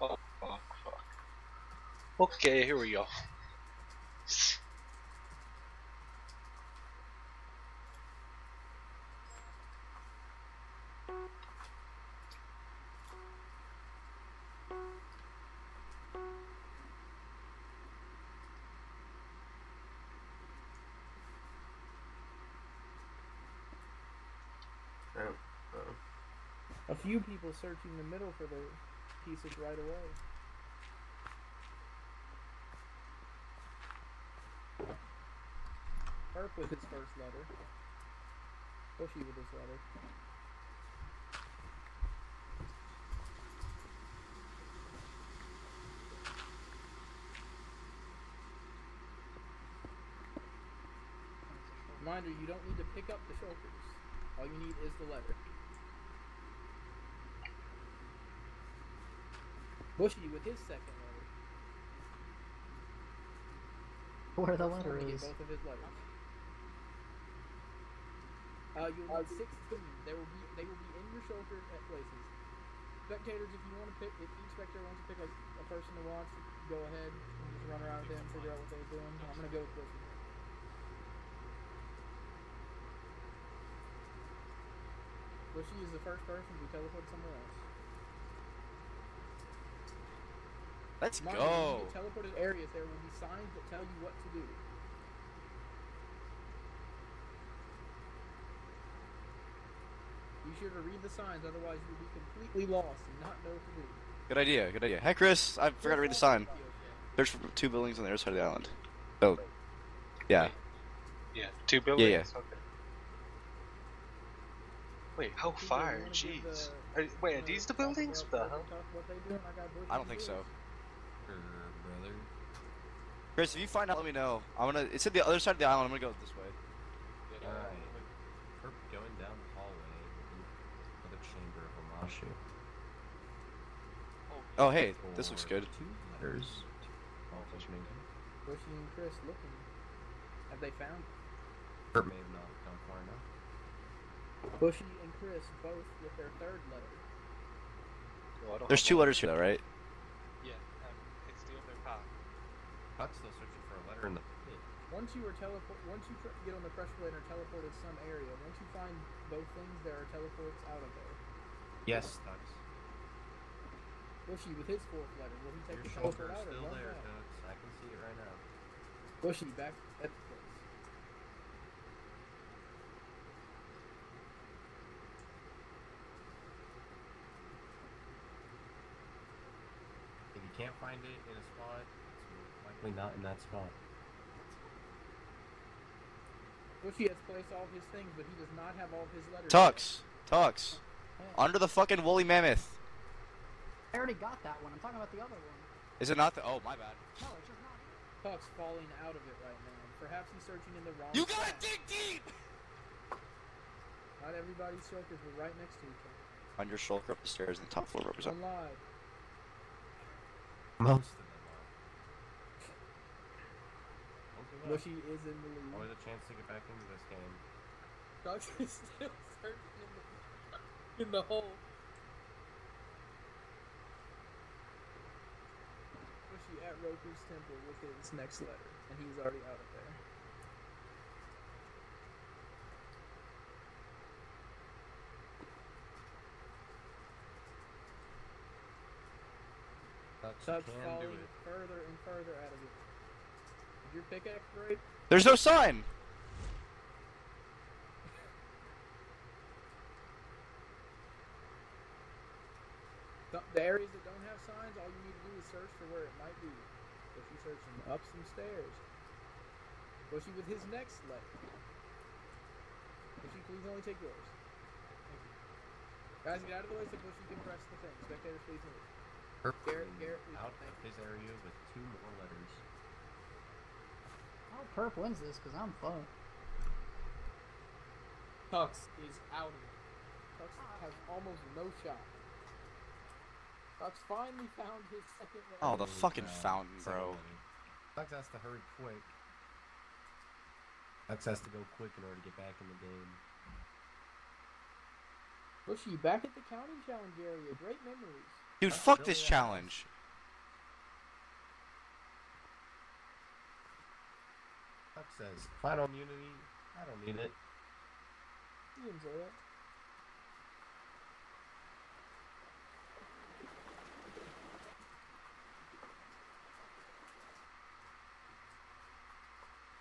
Oh, fuck. Okay, here we go. A few people searching the middle for their pieces right away. Herp with his first letter. Bushy with his letter. Reminder, you don't need to pick up the shoulders. All you need is the letter. Bushy with his second letter. Where the letter Get is. both of his letters. You'll need 16. They will be in your shoulder at places. Spectators, if you want to pick, if each spectator wants to pick like a person who wants, go ahead and just run around with them, figure out what they're doing. I'm gonna go with Bushy. Bushy is the first person to be teleported somewhere else. Let's Mind go. you, when you get teleported areas, there will be signs that tell you what to do. Be sure to read the signs, otherwise you'll be completely lost and not know what to do. Good idea, good idea. Hey, Chris, I forgot to read the sign. Search for 2 buildings on the other side of the island. Oh. Yeah. Yeah, 2 buildings? Yeah. Okay. Wait, how far? Jeez. Wait, are these the buildings? What the hell? I don't think so. Chris, if you find out, let me know. It's at the other side of the island. I'm gonna go this way. Alright. We're going down the hallway in another chamber of Omashu. Oh, hey, this looks good. 2 letters. Bushy and Chris looking. Have they found it? Kurt may have not gone far enough. Bushy and Chris both with their 3rd letter. No, There's 2 letters here, though, right? Yeah, it's the other path. Huck's still searching for a letter in the pit. Once you get on the pressure plate or teleport to some area, once you find both things, there are teleports out of there. Yes, Hux. Bushy with his 4th letter, will he take Your the shoulder teleport is out or still run there, back? Hux. I can see it right now. Bushy back at the place. If you can't find it in a spot, it's likely not in that spot. Bushy has placed all his things, but he does not have all his letters. Tux. Under the fucking woolly mammoth. I already got that one. I'm talking about the other one. Is it not the? Oh, my bad. No, it's just not. Tuck's falling out of it right now. Perhaps he's searching in the wrong You gotta spot. dig deep! Not everybody's shulkers were right next to each other. On your shulker up the stairs in the top floor represent. On live. Most of them are. Bushy is in the lead. Always a chance to get back into this game. Tuck's is still searching in the hole. Bushy at Roku's temple with his next letter, and he's already out of there. Tuck's falling further and further out of it. Did your pickaxe break? There's no sign! The areas that don't have signs, all you need to do is search for where it might be. Bushy searching up some stairs. Bushy with his next letter. Bushy, please only take yours. Thank you. Guys, get out of the way so Bushy can press the thing. Spectators, please move. Garrett, please Out of his area with 2 more letters. Oh, Perp wins this because I'm fun. Tux is out of it. Tux has almost no shot. Tux finally found his 2nd letter. Oh, the fucking fountain, bro. Hux has to hurry quick. Hux has to go quick in order to get back in the game. Bushy, back at the county challenge area. Great memories. Dude, fuck this challenge. Hux says, final immunity, I don't need it. You enjoy it.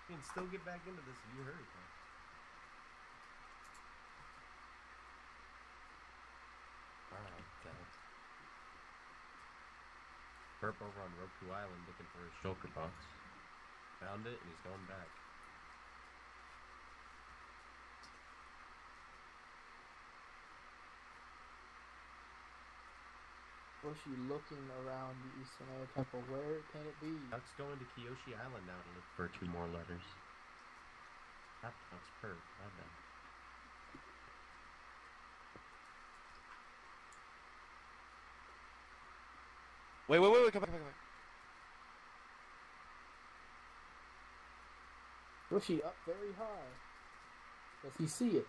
You can still get back into this if you hurry, man. Alright, Burp over on Roku Island looking for his shulker box. Found it and he's going back. Bushy looking around the Eastern Air Temple. Where can it be? Duck's going to Kyoshi Island now to look for 2 more letters. Not Duck's Perp, my bad. Wait, come back. Bushy up very high. Does he see it?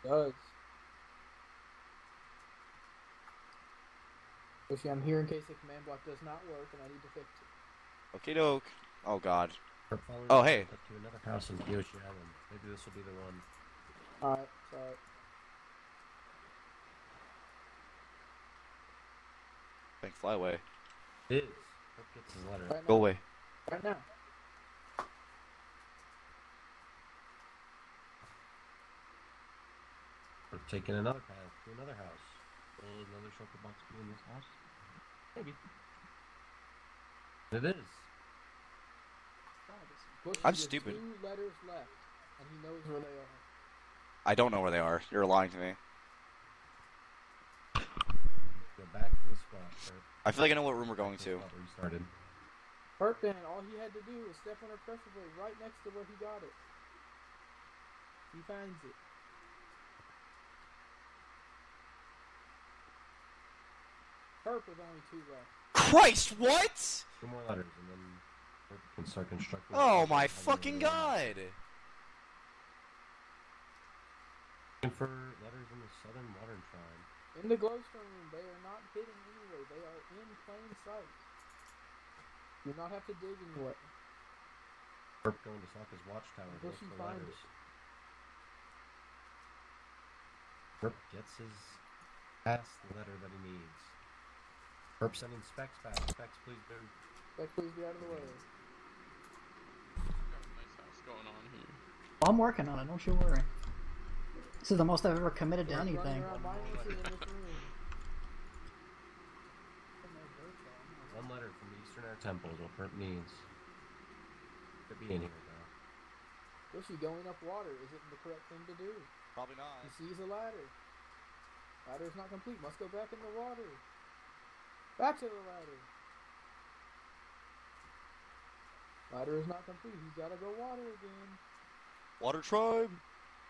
Does. Bushy, I'm here in case the command block does not work and I need to fix it. Okie doke. Oh god. Following Oh, hey. Up to another house in Kyoshi Island. Maybe this will be the one. Alright, sorry. Thank fly away. It is. Perp gets his letter. Right Go now. away. Right now. taking another path to another house. Will another shulker box be in this house? Maybe. It is. I'm stupid. 2 letters left, and he knows where they are. I don't know where they are. You're lying to me. Go back to the spot. I feel like I know what room we're going to. Where you started. Burpin, all he had to do was step on a pressure plate right next to where he got it. He finds it. Burp with only 2 left. Christ, what? 2 more letters, and then we can start constructing. Oh my fucking god! Looking for letters in the southern modern trine. In the glowstone room, they are not hidden anywhere. They are in plain sight. You do not have to dig anywhere. Burp going to Sokka's watchtower to look Bushy for finds letters. it. Burp gets his ass the letter that he needs. Burp sending Specs back. Specs, please move. Specs, please be out of the way. Nice house going on here. Well, I'm working on it, don't you worry. This is the most I've ever committed to anything. One letter from the Eastern Air Temple is what Burp needs. Could be in here, though. Bushy, going up water isn't the correct thing to do. Probably not. He sees a ladder. Ladder is not complete. Must go back in the water. Back to the ladder. Ladder is not complete. He's got to go water again. Water tribe.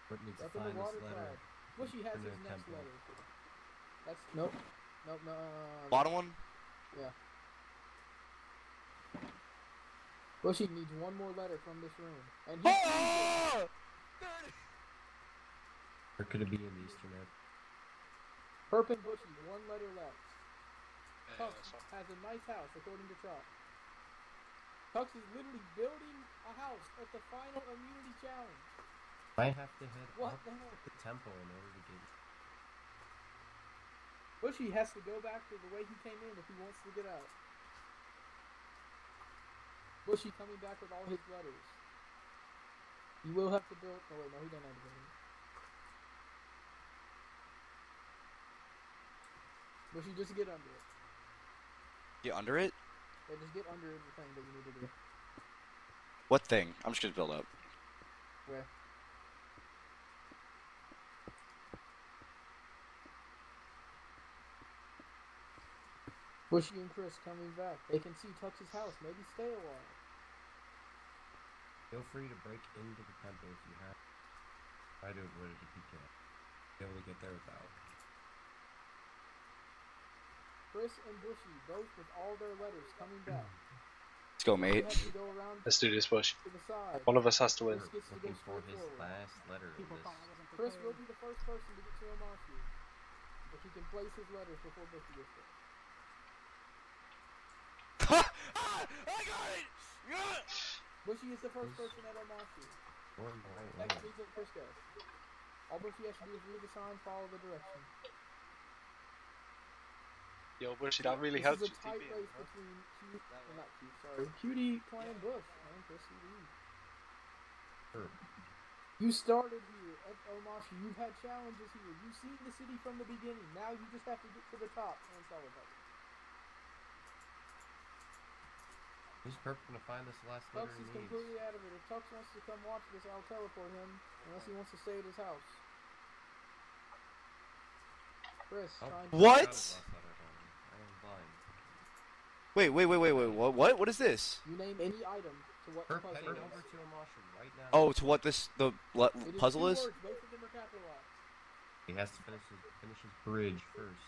Burp needs to Up in find the water this letter. tribe. Bushy has his next temple. letter. That's nope. Nope. No. Bottom one. Yeah. Bushy needs one more letter from this room, and he finds it. Or could it be in the Eastern Air? Burp and Bushy, 1 letter left. Tux has a nice house, according to Chalk. Tux is literally building a house at the final immunity challenge. I have to head What up the hell? the temple in order to get. Bushy has to go back to the way he came in if he wants to get out. Bushy coming back with all his letters. You will have to build. Oh wait, no, he doesn't have to build it. Bushy, just get under it. Get under it? Yeah, just get under the thing that you need to do. What thing? I'm just gonna build up. Where? Bushy and Chris coming back. They can see Tux's house. Maybe stay a while. Feel free to break into the temple if you have. Try to avoid it if you can. Be able to get there without. Chris and Bushy, both with all their letters, coming back. Let's go, mate. Let's do this, Bush. To the side. One of us has to win. Looking for his last letter in this. Chris will be the first person to get to Omashi. If he can place his letters before Bushy gets there. I got it! Yeah! Bushy is the first person at Omashi. Next leads what Chris goes. All Bushy has to do is read the sign, follow the direction. Yo, Bushy, that really This helps is you. a tight race between Cutie Clan Bush and Chris CD. You started here at Omashi. You've had challenges here. You've seen the city from the beginning. Now you just have to get to the top and solve it. Who's Perp gonna find this last letter Tux he is needs? completely out of it. If Tux wants to come watch this, I'll teleport him. Unless he wants to stay at his house. Chris, trying to... What? I am blind. Wait, what? What is this? You name any item to what the puzzle Head is. over to Omashu right now. Oh, to what this, the It puzzle two is? words, both of them are capitalized. He has to finish his bridge first.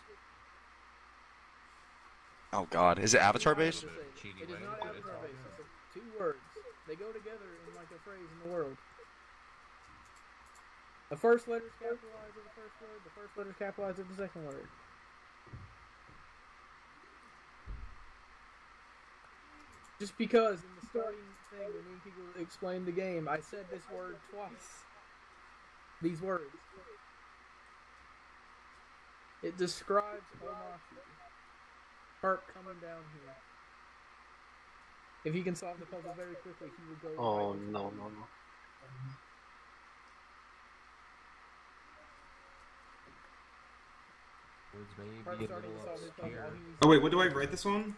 Oh god, is it Avatar based? It is not Avatar based. It's 2 words. They go together in like a phrase in the world. The first letter is capitalized of the first word. The first letter is capitalized of the second word. Just because in the starting thing when me and people explained the game, I said this word twice. These words. It describes Omashi. Perp coming down here. If he can solve the puzzle very quickly, he will go. Oh, right no. roads, maybe Perp a starting little to solve his puzzle. obscure. All he needs Oh wait, what do I write this one?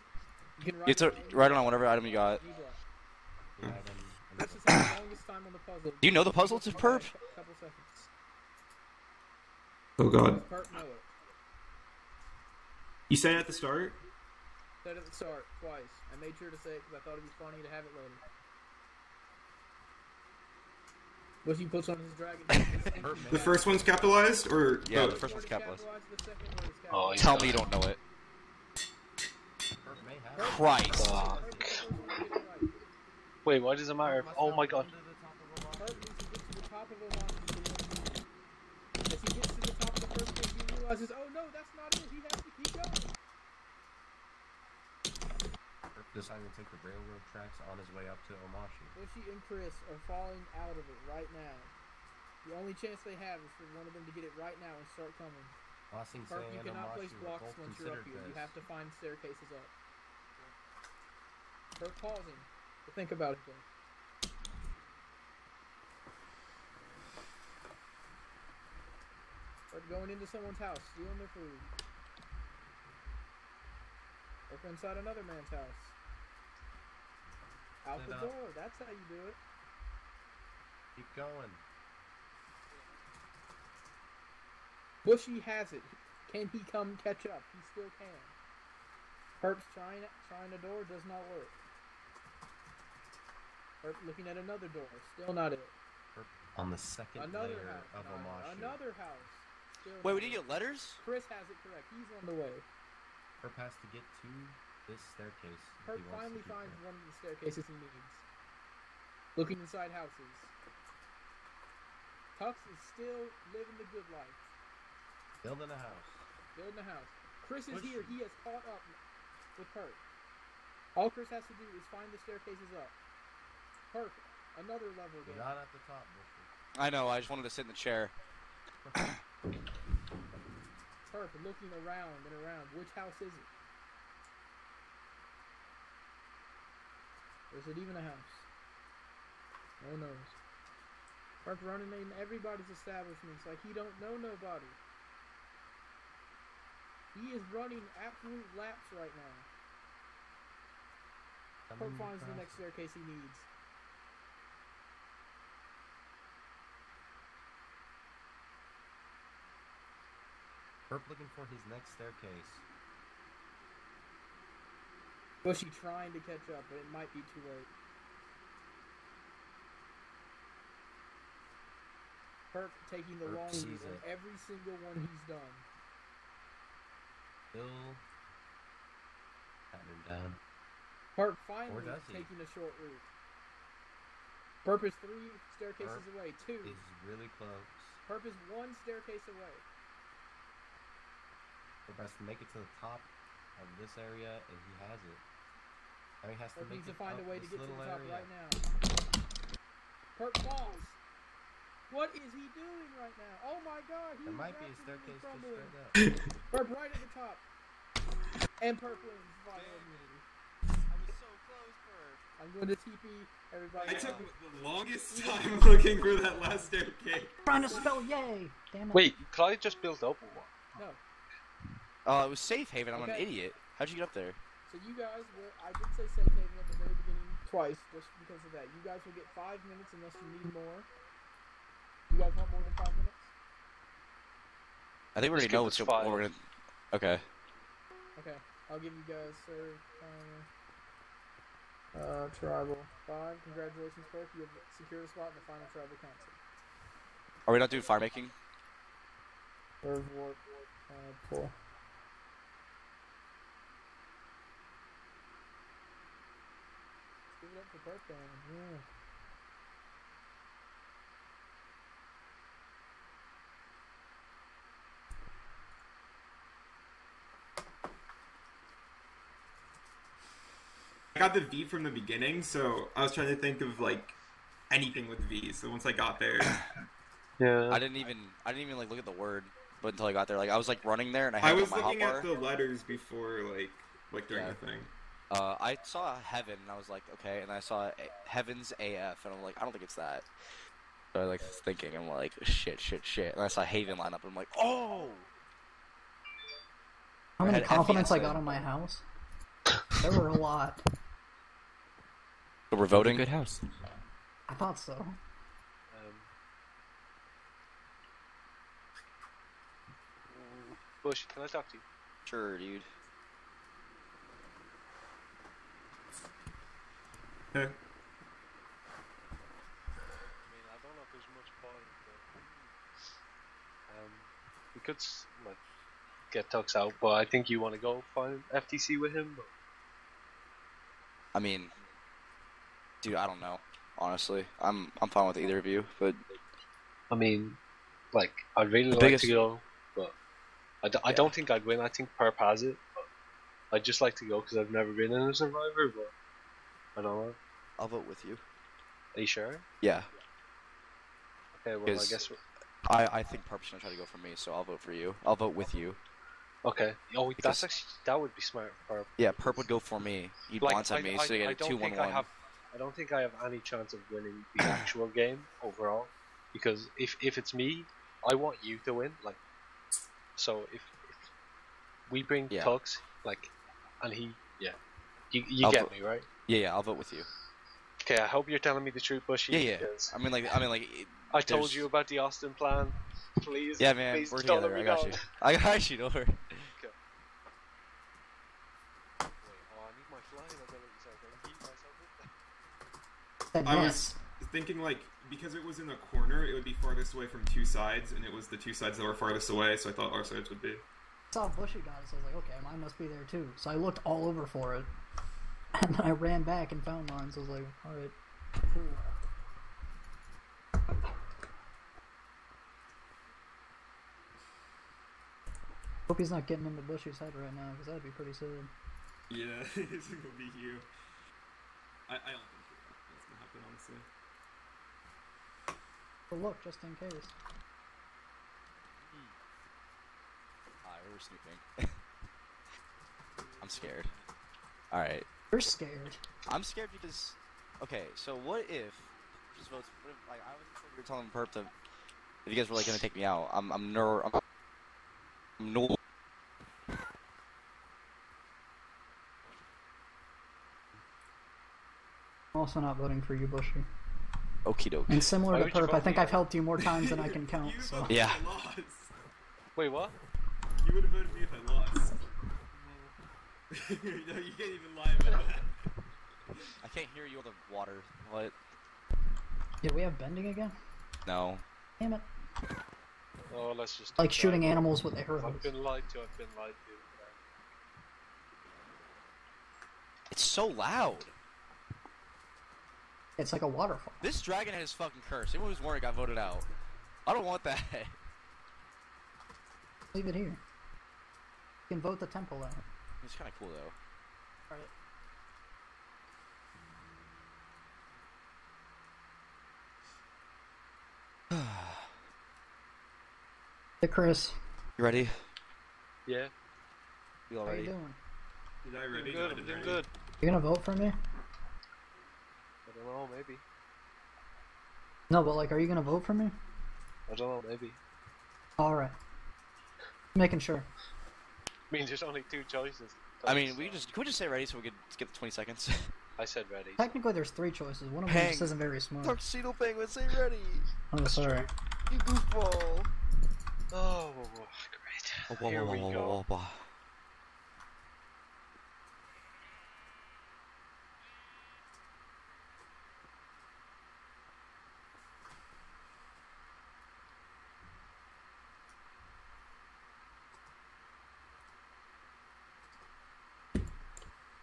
You can You have to write it on whatever item you got. The item. Chris has had the longest time on the puzzle. Do you know the puzzle to Perp? Couple seconds. Oh god. Does Perp know it? You said it at the start? Said it at the start, twice. I made sure to say it because I thought it'd be funny to have it later. What he puts on his dragon. The first one's capitalized, or yeah, the first one's capitalized. Oh, Tell me you don't know it. Christ. Wait, why does it matter? Oh my god. As he gets to the top of the first page, he realizes, oh no, that's not it. He has to keep going. Deciding to take the railroad tracks on his way up to Omashi. Bushy and Chris are falling out of it right now. The only chance they have is for one of them to get it right now and start coming. Perp, you cannot place blocks once you're up here. You have to find staircases up. Perp pausing to think about it though. Perp going into someone's house, stealing their food. Perp inside another man's house. Out the door, that's how you do it. Keep going. Bushy has it. Can he come catch up? He still can. Perp's trying a door, does not work. Perp looking at another door, still not it. Perp on the second layer of Omashi. Another house. Still Wait, not we didn't get letters? Chris has it correct. He's on the way. Perp has to get to this staircase. Perp finally finds one of the staircases he needs. Looking inside houses. Tux is still living the good life. Building a house. Building a house. Chris is here. He has caught up with Perp. All Chris has to do is find the staircases up. Perp, another level You're game. not at the top, Bushy. I know, I just wanted to sit in the chair. Perp looking around and around. Which house is it? Is it even a house? No one knows. Perp running in everybody's establishments like he don't know nobody. He is running absolute laps right now. Perp finds the next staircase he needs. Perp looking for his next staircase. Bushy trying to catch up, but it might be too late. Perp taking the long lead on every single one he's done. Still patting him down. Perp finally taking a short route. Perp is 3 staircases away. 2. Is really close. Perp is 1 staircase away. Perp has to make it to the top of this area, and he has it. Now he has to Perp make needs to it find up a way to this get to the little top area. right now. Perp falls. What is he doing right now? Oh my god, he There is might be a absolutely staircase just crumbling. straight up. Perp right at the top. And Perp wins final immunity. I was so close, Perp. I'm going to TP everybody. I took the longest time looking for that last staircase. Trying to spell yay! Damn it. Wait, Clyde just built up or what? No. It was Safe Haven. I'm an idiot. How'd you get up there? So you guys will, I did say safe haven at the very beginning twice, just because of that. You guys will get 5 minutes unless you need more. You guys want more than 5 minutes? I think we already know what we're gonna... Okay. Okay, I'll give you guys tribal 5. Congratulations, Perp. You have secured a spot in the final tribal council. Are we not doing fire making? Third ward, 4. Give it up for Perp then. Yeah. I got the V from the beginning, so I was trying to think of like anything with V. So once I got there, yeah, I didn't even like look at the word, but until I got there, like I was like running there and I had I was my looking hotbar. at the letters before like during the thing. I saw Heaven and I was like, okay, and I saw Heaven's AF and I'm like, I don't think it's that. So I like thinking, I'm like, shit, and I saw Haven line up and I'm like, oh. How many compliments I got on my house? There were a lot. So we're voting? Good house. I thought so. Bush, can I talk to you? Sure, dude. Okay. I mean, I don't know if there's much point, but we could like get Tux out, but I think you want to go find FTC with him. But... I mean, dude, I don't know. Honestly, I'm fine with either of you, but I mean, like, I'd really like to go, but I don't think I'd win. I think Perp has it, but I'd just like to go because I've never been in a Survivor, but I don't know. I'll vote with you. Are you sure? Yeah. Okay, well, I guess... I think Perp's gonna try to go for me, so I'll vote for you. I'll vote with you. Okay. Oh, that's actually... That would be smart for Perp. Yeah, Perp would go for me. He'd bonsai me, so you get a 2-1-1. I don't think I have any chance of winning the actual game overall, because if it's me, I want you to win. Like, so if we bring Tux, like, and he, you get me, right? Yeah, I'll vote with you. Okay, I hope you're telling me the truth, Bushy. Yeah. I mean, like, I told you about the Austin plan. Please. Yeah, man, please we're don't together. let me I got down. you. I got you. Don't worry. Okay. Wait, I need my flying abilities. I can heat myself up. I was thinking, like, because it was in a corner, it would be farthest away from two sides, and it was the two sides that were farthest away, so I thought our sides would be. I saw Bushy got it, so I was like, okay, mine must be there too. So I looked all over for it, and then I ran back and found mine, so I was like, alright, cool. Hope he's not getting into Bushy's head right now, because that'd be pretty sad. Yeah, it's gonna be you. I don't think that's gonna happen, honestly. But look, just in case. We're snooping. I'm scared. Alright. You're scared. I'm scared because... Okay, so what if... Just votes, what if, like, I was you were telling Perp to... If you guys were, like, gonna take me out, I'm also not voting for you, Bushy. Okie dokie. And similar to Perp, I think I've helped you more times than I can count, so... Yeah. Wait, what? You would have voted me if I lost. No, you can't even lie about that. I can't hear you on the water. What? Did we have bending again? No. Damn it. Oh, let's just... Like shooting animals with arrows. I've been lied to. It's so loud. It's like a waterfall. This dragon has fucking curse. Anyone who's worried got voted out. I don't want that. Leave it here. You can vote the temple out. It's kind of cool though. Alright. Hey Chris. You ready? Yeah. You all How ready? you doing? Did I ready? Good, I'm doing good. You gonna vote for me? I don't know, maybe. No, but like, are you gonna vote for me? I don't know, maybe. Alright. Making sure. I mean, there's only two choices. I mean, can we just say ready so we could skip the 20 seconds? I said ready. Technically, there's three choices. One of them just isn't very smart. Tuxedo Penguin, say ready. Oh, sorry. You goofball. Oh, great. Here we go.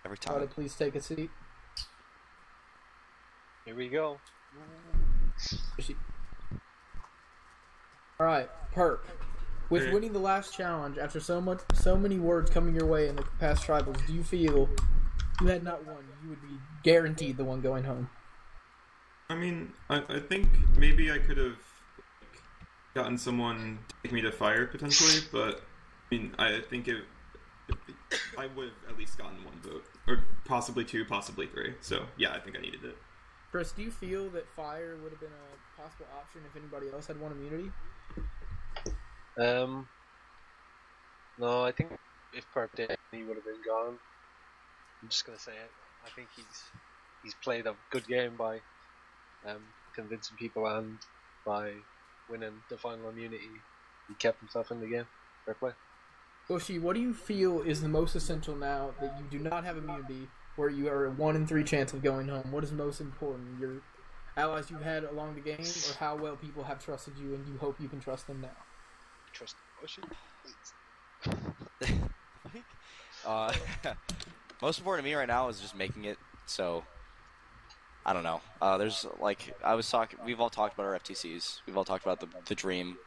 Every time. Everybody please take a seat. Here we go. Alright, Perp. With winning the last challenge, after so many words coming your way in the past tribals, do you feel you had not won, you would be guaranteed the one going home? I mean, I think maybe I could have gotten someone to take me to fire potentially, but I mean, I think I would have at least gotten one vote, or possibly two, possibly three. So yeah, I think I needed it. Chris, do you feel that fire would have been a possible option if anybody else had won immunity? No, I think if Perp did, he would have been gone. I'm just gonna say it. I think he's played a good game by convincing people and by winning the final immunity. He kept himself in the game. Fair play. Bushy, what do you feel is the most essential now that you do not have immunity, where you are a 1 in 3 chance of going home? What is most important? Your allies you've had along the game, or how well people have trusted you and you hope you can trust them now? Trust Bushy. Most important to me right now is just making it. So I don't know. There's like we've all talked about our FTCs. We've all talked about the dream.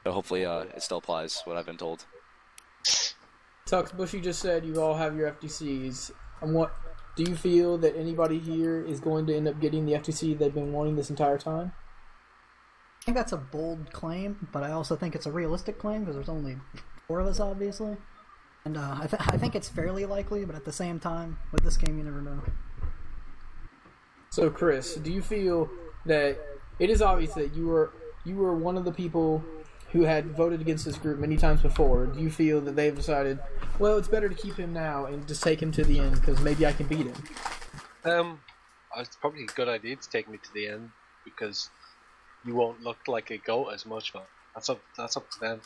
So hopefully it still applies, what I've been told. Tux, Bushy just said you all have your FTCs. Do you feel that anybody here is going to end up getting the FTC they've been wanting this entire time? I think that's a bold claim, but I also think it's a realistic claim because there's only 4 of us, obviously. And I think it's fairly likely, but at the same time, with this game, you never know. So, Chris, do you feel that it is obvious that you were one of the people who had voted against this group many times before? Do you feel that they've decided, well, it's better to keep him now and just take him to the end because maybe I can beat him? It's probably a good idea to take me to the end because you won't look like a goat as much, man. That's up to them.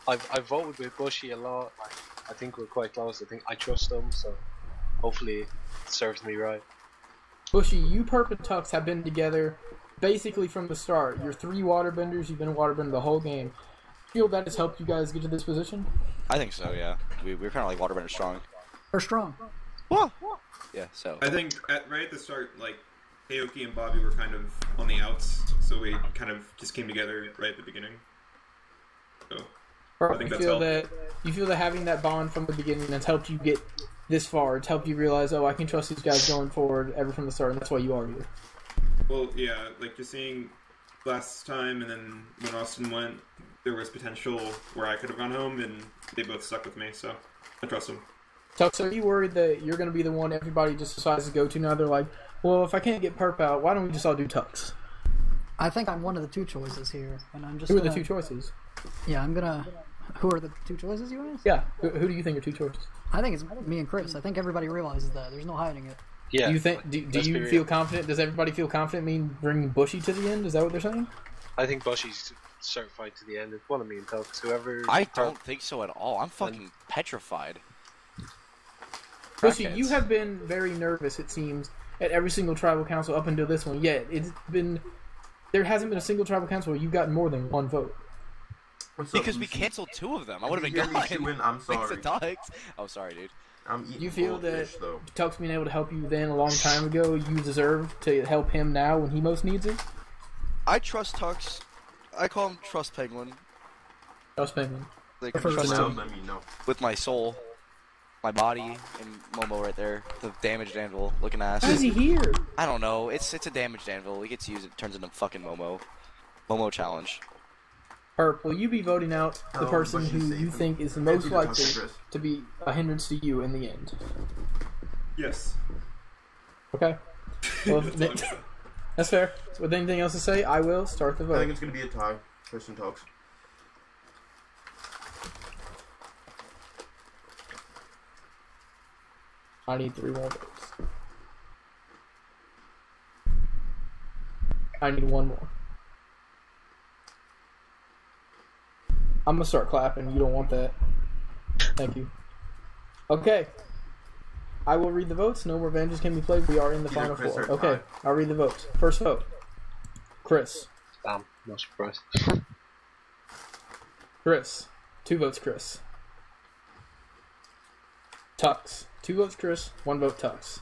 I've voted with Bushy a lot. I think we're quite close. I trust him, so hopefully it serves me right. Bushy, you, Perp, and Tux have been together basically from the start. You're 3 waterbenders. You've been a waterbender the whole game. Feel that has helped you guys get to this position? I think so, yeah. We're kind of like waterbender strong. We're strong. Whoa. Yeah, so. I think right at the start, like, Aoki and Bobby were kind of on the outs, so we kind of just came together right at the beginning. So, I think that's helped. You feel that having that bond from the beginning has helped you get this far. It's helped you realize, oh, I can trust these guys going forward ever from the start, and that's why you are here. Well, yeah, like just seeing last time and then when Austin went, there was potential where I could have gone home, and they both stuck with me, so I trust them. Tux, are you worried that you're going to be the one everybody just decides to go to now? They're like, well, if I can't get Perp out, why don't we just all do Tux? I think I'm one of the 2 choices here, and I'm just. Who are the 2 choices? Yeah, I'm gonna. Who are the 2 choices you asked? Yeah, who do you think are 2 choices? I think it's me and Chris. I think everybody realizes that. There's no hiding it. Yeah. Do you think? Do you feel confident? Does everybody feel confident? Mean bringing Bushy to the end? Is that what they're saying? I think Bushy's certified to the end. It's one of me and Tux. Whoever. I don't think so at all. I'm fucking petrified. Bushy, you have been very nervous, it seems, at every single tribal council up until this one. Yet there hasn't been a single tribal council where you've gotten more than 1 vote. Because we canceled 2 of them. I would have been gone. I'm sorry. Oh, sorry, dude. You feel that Tux being able to help you then a long time ago, you deserve to help him now when he most needs it? I trust Tux. I call him Trust Penguin. Trust Penguin. Like, trust him with my soul, my body, and Momo right there. The damaged anvil looking ass. How is he here? I don't know. It's a damaged anvil. He gets used, it turns into fucking Momo. Momo challenge. Perp, will you be voting out the person who you think is the most likely to be a hindrance to you in the end? Yes. Okay. Well, that's fair. With anything else to say, I will start the vote. I think it's going to be a tie. Person talks. I need 3 more votes. I need 1 more. I'm gonna start clapping. You don't want that. Thank you. Okay. I will read the votes. No more Avengers can be played. We are in the final 4. Okay. I'll read the votes. First vote. Chris. Damn. No surprise. Chris. 2 votes, Chris. Tux. 2 votes, Chris. 1 vote, Tux.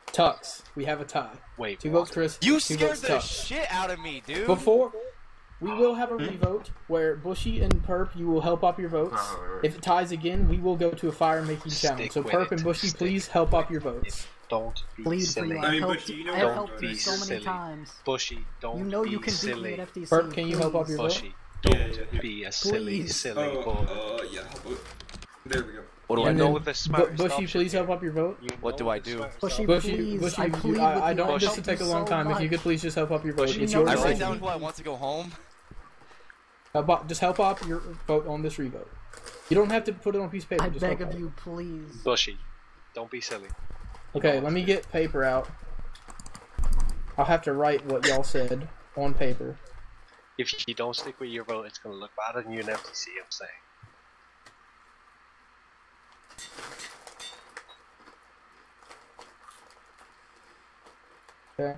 Tux. We have a tie. Wait. 2 votes, Chris. You 2 scared votes, the Tux. shit out of me, dude. Before. We will have a revote where Bushy and Perp, you will help up your votes. If it ties again, we will go to a fire-making challenge. So Perp and Bushy, please help up your votes. Don't be Bleed silly. For you. Bushy, you know I've helped you so many times. Bushy, don't you know be you can silly. Beat me at FTC. Perp, can you help up your Bushy, vote? don't be a silly boy. Yeah. There we go. What do I know do? with the smart Bushy, please help up your vote. What do I do? Bushy, please. I don't want this to take a long time. If you could please just help up your vote. It's yours. I write down who I want to go home. Just help up your vote on this revote. You don't have to put it on a piece of paper. I just beg help of up. you, please. Bushy, don't be silly. Okay, let me get paper out. I'll have to write what y'all said on paper. If you don't stick with your vote, it's gonna look bad on you in FTC, I'm saying. Okay.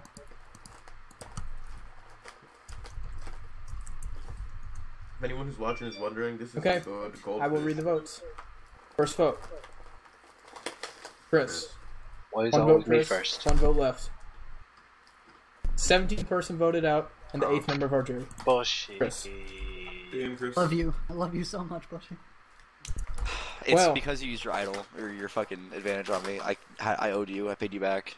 If anyone who's watching is wondering, this is Okay. the gold. I will read the votes. First vote. Chris. Why is One always vote me Chris, first? 1 vote left. 17th person voted out, and the 8th member of our jury. Bushy. Chris. Love you. I love you so much, Bushy. It's Well- because you used your idol or your fucking advantage on me. I owed you. I paid you back.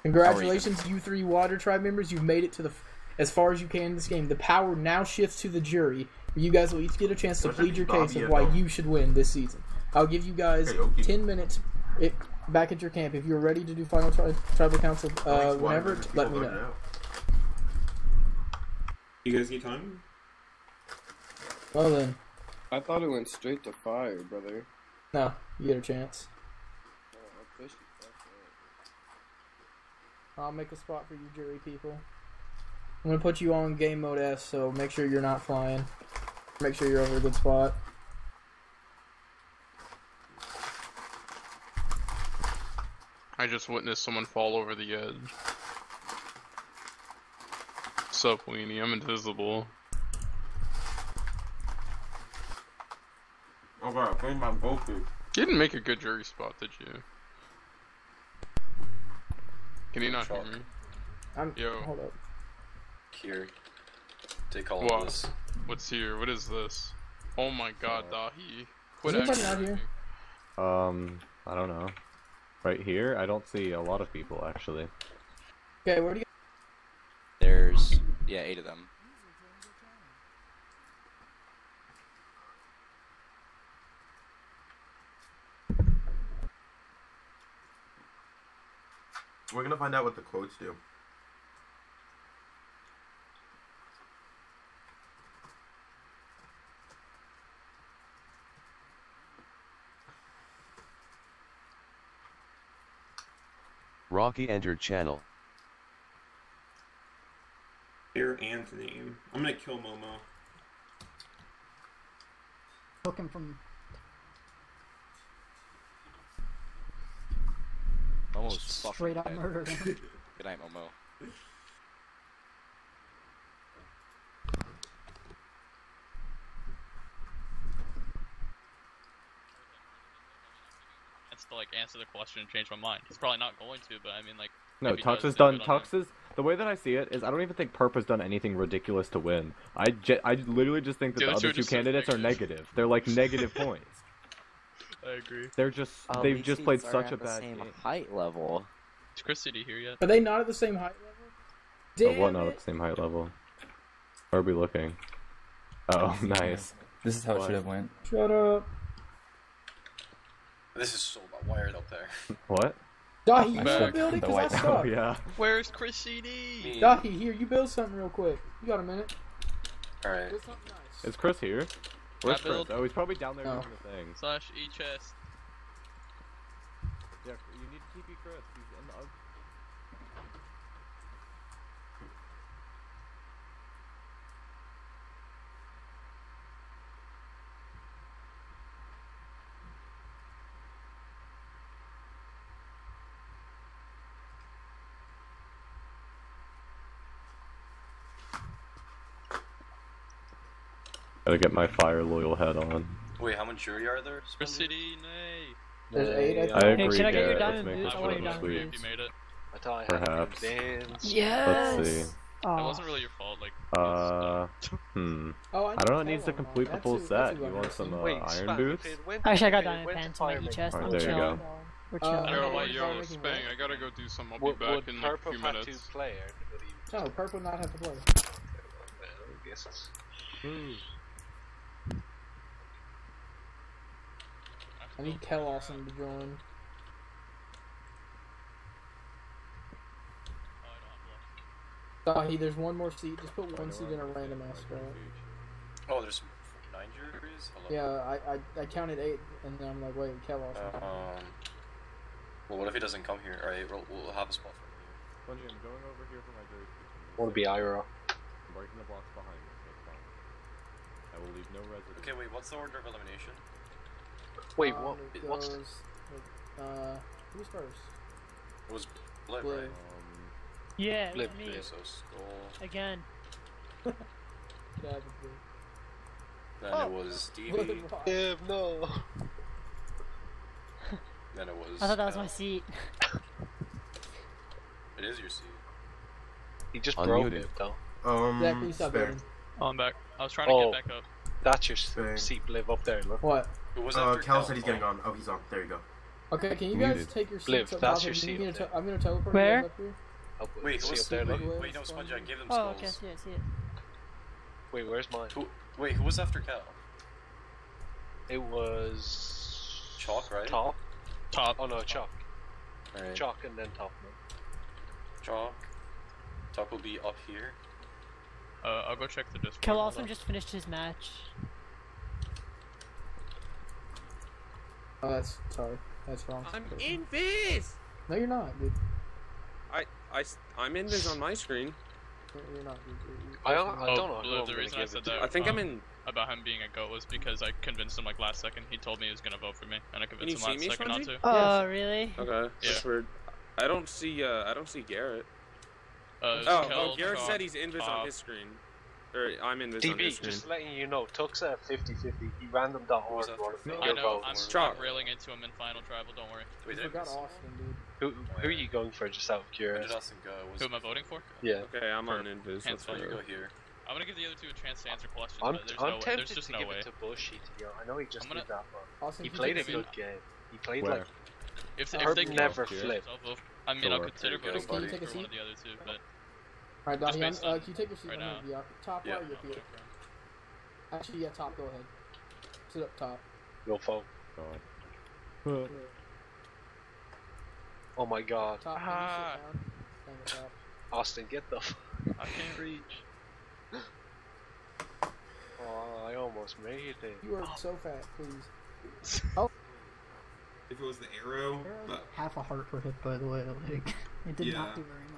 Congratulations, you 3 Water Tribe members. You've made it to as far as you can in this game. The power now shifts to the jury. You guys will each get a chance to plead your case of why you should win this season. I'll give you guys 10 minutes back at your camp. If you're ready to do final tribal council, whenever, let me know. You guys need time? Well then. I thought it went straight to fire, brother. No, you get a chance. I'll make a spot for you jury people. I'm gonna put you on game mode S, so make sure you're not flying. Make sure you're over a good spot. I just witnessed someone fall over the edge. Sup, Weenie? I'm invisible. Oh god, bring my Goku. You didn't make a good jury spot, did you? Can you not hear me? Yo. Hold up. Here. Take all What? of this. What's here? What is this? Oh my god, Dahi. Quit Is anybody out acting. here? I don't know. Right here, I don't see a lot of people actually. Okay, where do you? There's 8 of them. We're gonna find out what the quotes do. Rocky entered channel. Air and name. I'm gonna kill Momo. Took him from. Almost Straight up murdered him. Good night, Momo. To like answer the question and change my mind. He's probably not going to, but I mean like. No, if he Tux does, is then done. good on him. Tux is the way that I see it is I don't even think Perp has done anything ridiculous to win. I literally just think that The the other two other are two just so candidates are negative. They're like negative points. I agree. They're just they've just played such a the bad same game. height level. Is Chris City here yet? Are they not at the same height level? Oh, Damn what? Not it. at the same height level. Where are we looking? Oh, nice. This is how it What? should have went. Shut up. This is so wired up there. What? Dahi, you Back. still building? The Cause I white- suck. Oh yeah. Where's Chris CD? Dahi, here, you build something real quick. You got a minute? Alright. Build something nice. Is Chris here? Where's Chris? build? Oh, he's probably down there Oh. doing the thing. Slash E chest. Yeah, you need to TP Chris. He's in the. Gotta get my fire loyal head on. Wait, how much jury are there? Chris City, nay. There's 8, I think. I agree, can I get your Garrett. diamond Let's make boots? this I want one your of the diamond sweets. You made it. I thought I had Perhaps. dance. Yes. Let's see. It wasn't really your fault, like. Oh, I don't know. It needs to complete the full set. You want some iron boots? Actually, I got diamond pants in my E chest. Alright, I'm there you chilling. go. We're Uh, chilling. Yo, Alright, yo, start making Spang, one. I gotta go do some. I'll be Would back in like a Purple few have minutes. to play or would he? No, Purple not have to play. I guess it's... I need Kellawson to join. Dahi, there's one more seat. Just put one seat in a random ass spot. Oh, there's 9 juries? Hello. Yeah, I counted 8, and then I'm like, wait, Kel also. Well, what if he doesn't come here? Alright, we'll have a spot for him here. Bungie, I'm going over here for my jury. I want to be Ira. I'm breaking the blocks behind me, so it's fine. I will leave no residue. Okay, wait, what's the order of elimination? Wait, what? What's who's first? It was Blib, Blib. right? Yeah, Blib, me. So Skull. Again. Yeah, Then it was Stevie. No. Then it was. I thought that was my seat. It is your seat. He just broke it though. Zach, can you stop Spare. voting? Oh, I'm back. I was trying to get back up. That's your Spare. seat, Bliv, up there. Look. What? Who was Cal said he's getting on. Oh, he's on. There you go. Okay, can you guys take your seats Bliv, up that's top your and seat me up to- there. I'm gonna teleport you Where? guys up here. Wait, who see was up there, look. Wait, no, Sponge, I gave them Oh, skulls. okay, I see it, I see it. Wait, where's mine? Wait, who was after Cal? It was Chalk, right? Top. Top. Oh no, Chalk. Alright. Chalk and then Top. Chalk. Top will be up here. I'll go check the Discord. Kel Hold also on. just finished his match. Oh, that's sorry. That's wrong. I'm invis! No, you're not, dude. I'm invis on my screen. You're not, dude. I don't know. Blue, the reason I said that I think I'm in. about him being a goat was because I convinced him like last second. He told me he was gonna vote for me, and I convinced Can him you last see me, second not Spongy? to. Oh, really? Okay, that's Yeah. weird. I don't see Garrett. Kel, Garrett Chalk, said he's invis Top. on his screen. Or I'm invis on DB, his screen. just letting you know, Tuck's at 50-50. He random.org. I know, I'm railing into him in final tribal, don't worry. I forgot Austin, dude. Who are you going for, just out of Where curiosity? did Austin go? Who am I voting for? Yeah. Okay, I'm on invis. Hands That's You fine. go here. I'm gonna give the other two a chance to answer questions, I'm but tempted there's just to no give way. it to Bushy, to be honest. I know he just I'm gonna- did that, but Austin, he can you played a take good game. He played Where? like... If Herb they never kill, flipped. I mean, I'll Sure. consider There you voting go, Can you buddy. take a for one of seat? the other two, but Alright, Just Dahi, based on can you take your seat? right I'm now. gonna be up top Yeah. right or your feet? Actually, yeah, top, go ahead. Sit up top. Go phone. God. Oh my god. Top, can you sit down? Stand up top. Austin, get the I can't reach. Oh, I almost made it. You are so fat, please. If it was the arrow, but Half a heart per hit, by the way. Like, it did not Yeah. do very much.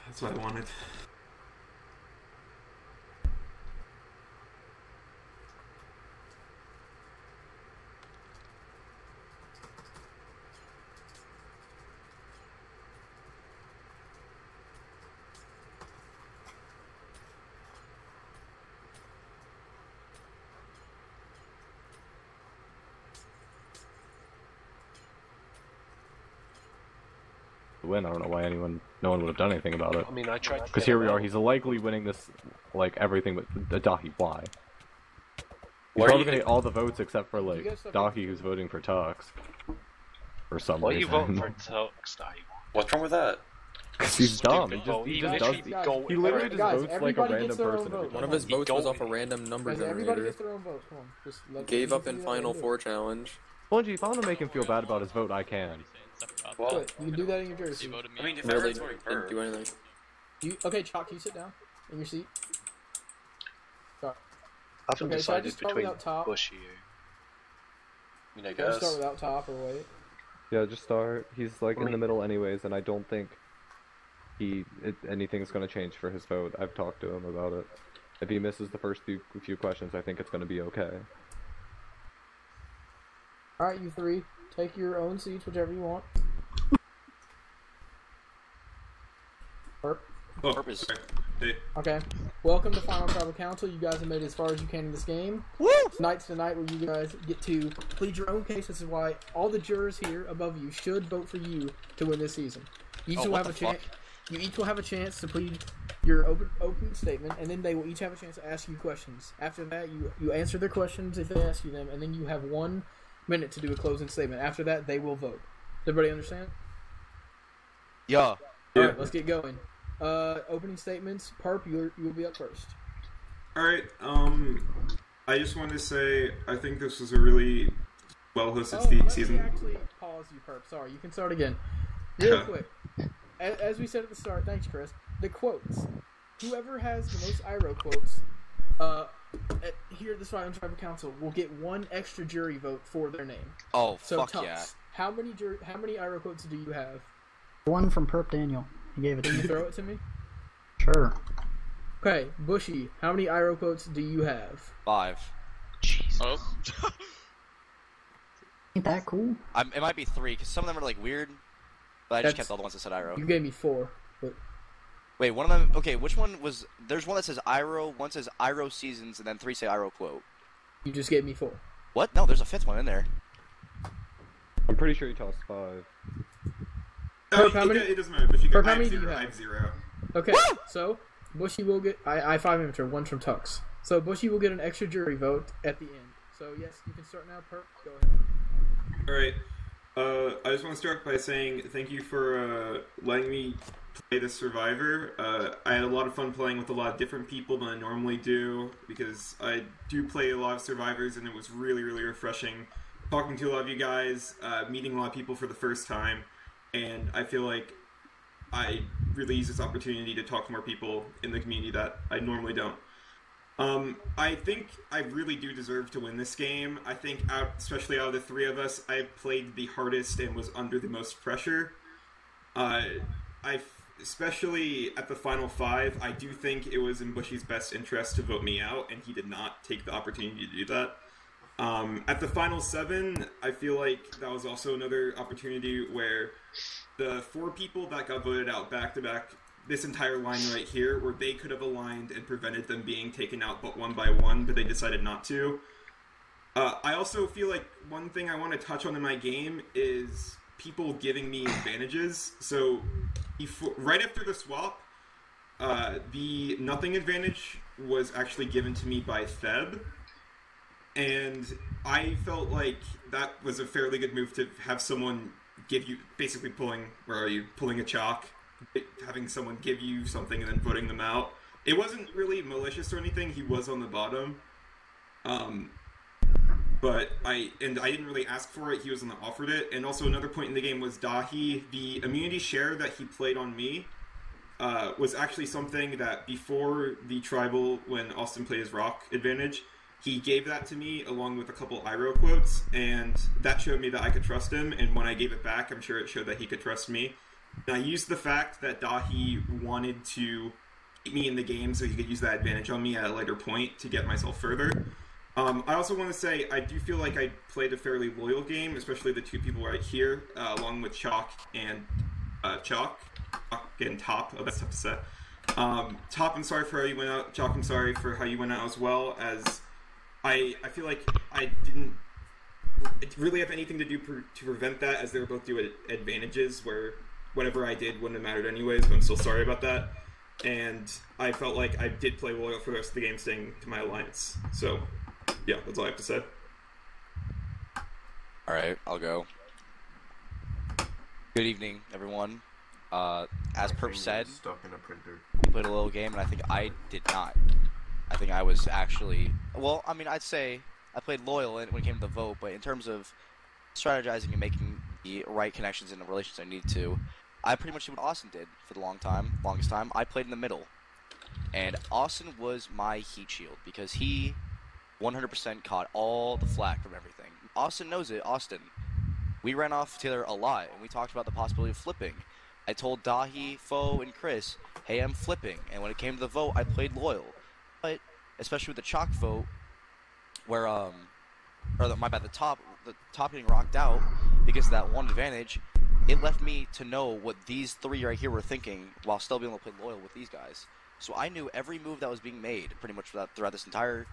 that's what I wanted. Win. I don't know why no one would have done anything about it. I mean, I tried to Because get here him we are. out. He's likely winning this, like everything, but Dahi. Why? He's Why are probably you- gonna get all the votes except for You like guys have- Dahi, who's voting for Tux. For some Why are you reason. voting for Tux, Dahi? What's wrong with that? Because he's dumb. He vote. just, He he just literally does. Guys, go He literally with just Guys, votes like a everybody random gets their own person. vote. every One of time. his votes was Go- off a random number Guys, everybody generator. gets their own vote. Come on. Just let Gave up in do that and Final do it. Four challenge. Bungie, if I want to make him feel bad about his vote, I can. Well, Good. You can do that in your He jersey. voted me. I mean, if Really everyone's voting didn't do Verb, anything. Okay, Chalk, can you sit down in your seat? Chalk. I haven't Okay, so I decided just start between without top. Bushy. I mean, I Can we guess. start without top or wait? Yeah, just start. He's like I in the mean- middle anyways, and I don't think anything's going to change for his vote. I've talked to him about it. If he misses the first few questions, I think it's going to be okay. Alright, you three. Take your own seats, whichever you want. Herb? Oh, Purpose. sorry. Hey. Okay. Welcome to Final Tribal Council. You guys have made it as far as you can in this game. Woo! Tonight's the night where you guys get to plead your own case. This is why all the jurors here above you should vote for you to win this season. You each Oh, will what have a the chance. fuck? You each will have a chance to plead your open statement, and then they will each have a chance to ask you questions. After that, you answer their questions if they ask you them, and then you have 1 minute to do a closing statement. After that, they will vote. Does everybody understand? Yeah. Alright, let's get going. Opening statements. Perp, you'll be up first. Alright, I just wanted to say, I think this was a really well-hosted season. Let me actually pause you, Perp. Sorry, you can start again. Real quick. As we said at the start, thanks, Chris. The quotes. Whoever has the most IRO quotes, here at the Survivor Tribal Council will get one extra jury vote for their name. Oh, so, fuck Tux, yeah. How many IRO quotes do you have? One from Perp Daniel. He gave it to Can me. you throw it to me? Sure. Okay, Bushy, how many IRO quotes do you have? 5. Jesus. Oh. Ain't that cool? It might be 3, because some of them are, like, weird. But I just kept all the ones that said IRO. You gave me 4. But... Wait, one of them... Okay, which one was... There's one that says IRO, one says IRO Seasons, and then 3 say IRO Quote. You just gave me 4. What? No, there's a 5th one in there. I'm pretty sure you tossed 5. Perp, how many? It doesn't matter. But you Perp, got, how many do you I have? have 0. Okay, so Bushy will get... I 5 amateur, 1 from Tux. So Bushy will get an extra jury vote at the end. So yes, you can start now, Perp. Go ahead. Alright. I just want to start by saying thank you for letting me play the Survivor. I had a lot of fun playing with a lot of different people than I normally do, because I do play a lot of Survivors, and it was really, really refreshing talking to a lot of you guys, meeting a lot of people for the first time, and I feel like I really use this opportunity to talk to more people in the community that I normally don't. I think I really do deserve to win this game. I think, especially out of the 3 of us, I played the hardest and was under the most pressure. Especially at the final 5, I do think it was in Bushy's best interest to vote me out, and he did not take the opportunity to do that. At the final 7, I feel like that was also another opportunity where the 4 people that got voted out back-to-back, this entire line right here, where they could have aligned and prevented them being taken out but one by one, but they decided not to. I also feel like one thing I want to touch on in my game is people giving me advantages. So, right after the swap, the nothing advantage was actually given to me by Theb, and I felt like that was a fairly good move to have someone give you, basically pulling a chalk, having someone give you something and then voting them out. It wasn't really malicious or anything. He was on the bottom, but I didn't really ask for it. He was the one that offered it. And also another point in the game was Dahi. The immunity share that he played on me was actually something that before the tribal, when Austin played his rock advantage, he gave that to me along with a couple IRO quotes, and that showed me that I could trust him. And when I gave it back, I'm sure it showed that he could trust me. And I used the fact that Dahi wanted to keep me in the game so he could use that advantage on me at a later point to get myself further. I also want to say I do feel like I played a fairly loyal game, especially the 2 people right here, along with Chalk and Top. Oh, that's tough to say. Top, I'm sorry for how you went out. Chalk, I'm sorry for how you went out as well. As I feel like I didn't really have anything to do to prevent that, as they were both due advantages where whatever I did wouldn't have mattered anyways, but I'm still sorry about that. And I felt like I did play loyal for the rest of the game, staying to my alliance. So, yeah, that's all I have to say. Alright, I'll go. Good evening, everyone. As Perp said, stuck in a printer. we played a little game, and I think I did not. I think I was actually... Well, I mean, I'd say I played loyal when it came to the vote, but in terms of strategizing and making the right connections in the relations I need to, I pretty much did what Austin did for the longest time. I played in the middle. And Austin was my heat shield, because he 100% caught all the flack from everything. Austin knows it. Austin, we ran off together a lot, and we talked about the possibility of flipping. I told Dahi, Foe, and Chris, hey, I'm flipping. And when it came to the vote, I played loyal. But, especially with the chalk vote, where, the top getting rocked out because of that one advantage, it left me to know what these 3 right here were thinking while still being able to play loyal with these guys. So I knew every move that was being made pretty much throughout this entire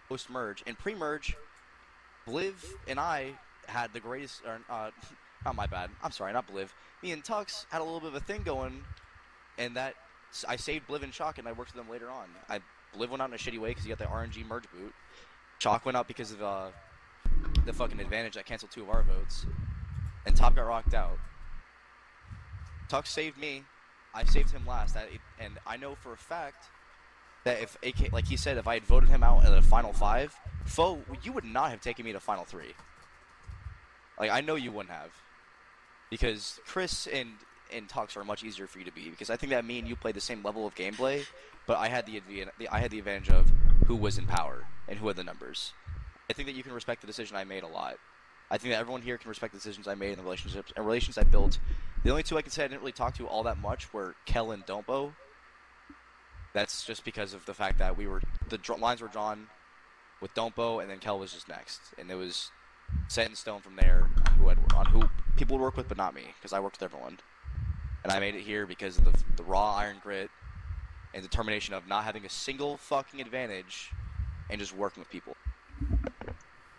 post-merge. And pre-merge, Bliv and I had the greatest... not my bad. I'm sorry, not Bliv. Me and Tux had a little bit of a thing going, and that... I saved Bliv and Chalk, and I worked with them later on. Bliv went out in a shitty way because he got the RNG merge boot. Chalk went out because of the fucking advantage that canceled 2 of our votes. And Top got rocked out. Tux saved me. I saved him last. And I know for a fact that if AK, like he said, if I had voted him out in the final 5, Foe, you would not have taken me to final 3. Like, I know you wouldn't have. Because Chris and Tux are much easier for you to beat. Because I think that me and you played the same level of gameplay, but I had the advantage of who was in power and who had the numbers. I think that you can respect the decision I made a lot. I think that everyone here can respect the decisions I made and the relationships and relations I built. The only two I can say I didn't really talk to all that much were Kel and Dompo. That's just because of the fact that the lines were drawn with Dompo, and then Kel was just next, and it was set in stone from there on who people would work with, but not me, because I worked with everyone. And I made it here because of the raw iron grit and determination of not having a single fucking advantage and just working with people.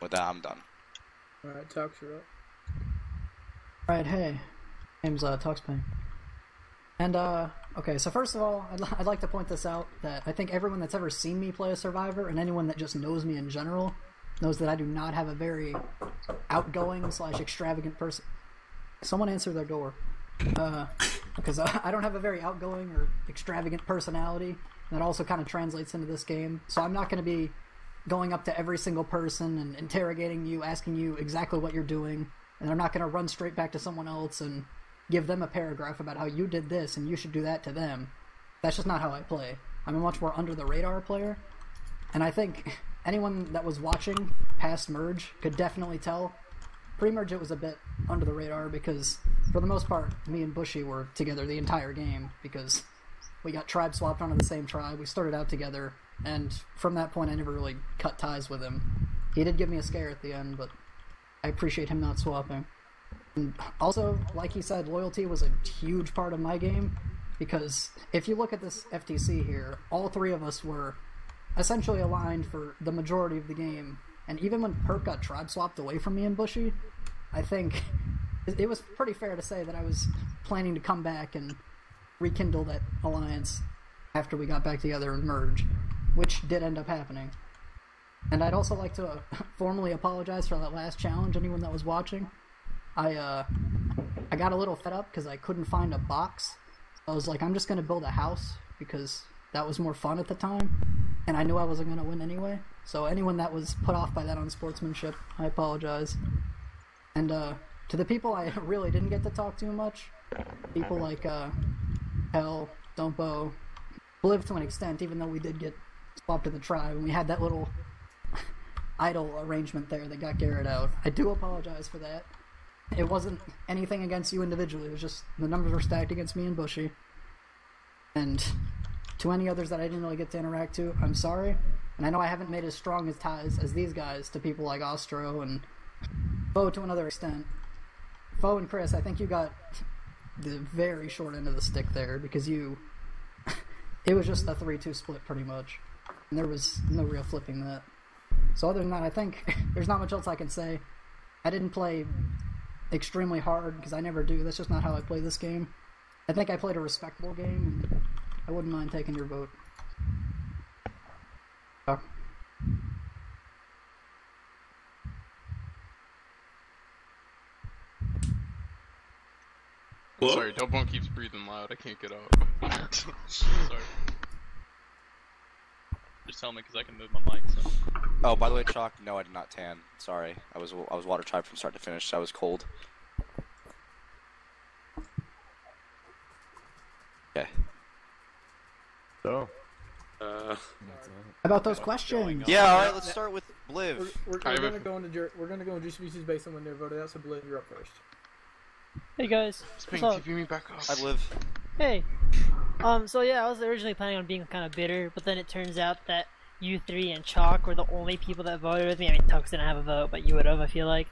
With that, I'm done. Alright, Tux, you're up. Alright, hey. Name's Tuxpang. And, okay, so first of all, I'd like to point this out, that I think everyone that's ever seen me play a Survivor, and anyone that just knows me in general, knows that I do not have a very outgoing / extravagant person. Someone answer their door. Because I don't have a very outgoing or extravagant personality. That also kind of translates into this game. So I'm not going to be going up to every single person and interrogating you, asking you exactly what you're doing. And I'm not going to run straight back to someone else and give them a paragraph about how you did this and you should do that to them. That's just not how I play. I'm a much more under-the-radar player. And I think anyone that was watching past Merge could definitely tell. Pre-Merge it was a bit under the radar because, for the most part, me and Bushy were together the entire game because we got tribe swapped onto the same tribe. We started out together, and from that point I never really cut ties with him. He did give me a scare at the end, but I appreciate him not swapping. And also, like he said, loyalty was a huge part of my game because if you look at this FTC here, all 3 of us were essentially aligned for the majority of the game. And even when Perp got tribe swapped away from me and Bushy, I think it was pretty fair to say that I was planning to come back and rekindle that alliance after we got back together and merge, which did end up happening. And I'd also like to formally apologize for that last challenge, anyone that was watching. I got a little fed up because I couldn't find a box. I was like, I'm just going to build a house because that was more fun at the time, and I knew I wasn't going to win anyway. So anyone that was put off by that unsportsmanship, I apologize. And to the people I really didn't get to talk to much, people like Hell, Dompo, Bliv to an extent, even though we did get swapped to the tribe, and we had that little idle arrangement there that got Garrett out. I do apologize for that. It wasn't anything against you individually, it was just the numbers were stacked against me and Bushy. And to any others that I didn't really get to interact to, I'm sorry. And I know I haven't made as strong as ties as these guys to people like Ostro and Foe to another extent. Foe and Chris, I think you got the very short end of the stick there because you... it was just a 3-2 split pretty much. And there was no real flipping that. So other than that, I think there's not much else I can say. I didn't play extremely hard because I never do. That's just not how I play this game. I think I played a respectable game, and I wouldn't mind taking your vote. Sorry, Dobone keeps breathing loud. I can't get out. Sorry. Just tell me because I can move my mic. So. Oh, by the way, Chalk, no, I did not tan. Sorry, I was water tribe from start to finish. So I was cold. Okay. So. How about those questions? Yeah, all right. Let's start with Bliv. We're gonna go into distributions based on when they're voted out. So Bliv, you're up first. Hey guys. Spring, what's up? TV me back up. I Bliv. Hey. So yeah, I was originally planning on being kind of bitter, but then it turns out that you 3 and Chalk were the only people that voted with me. I mean, Tux didn't have a vote, but you would have, I feel like.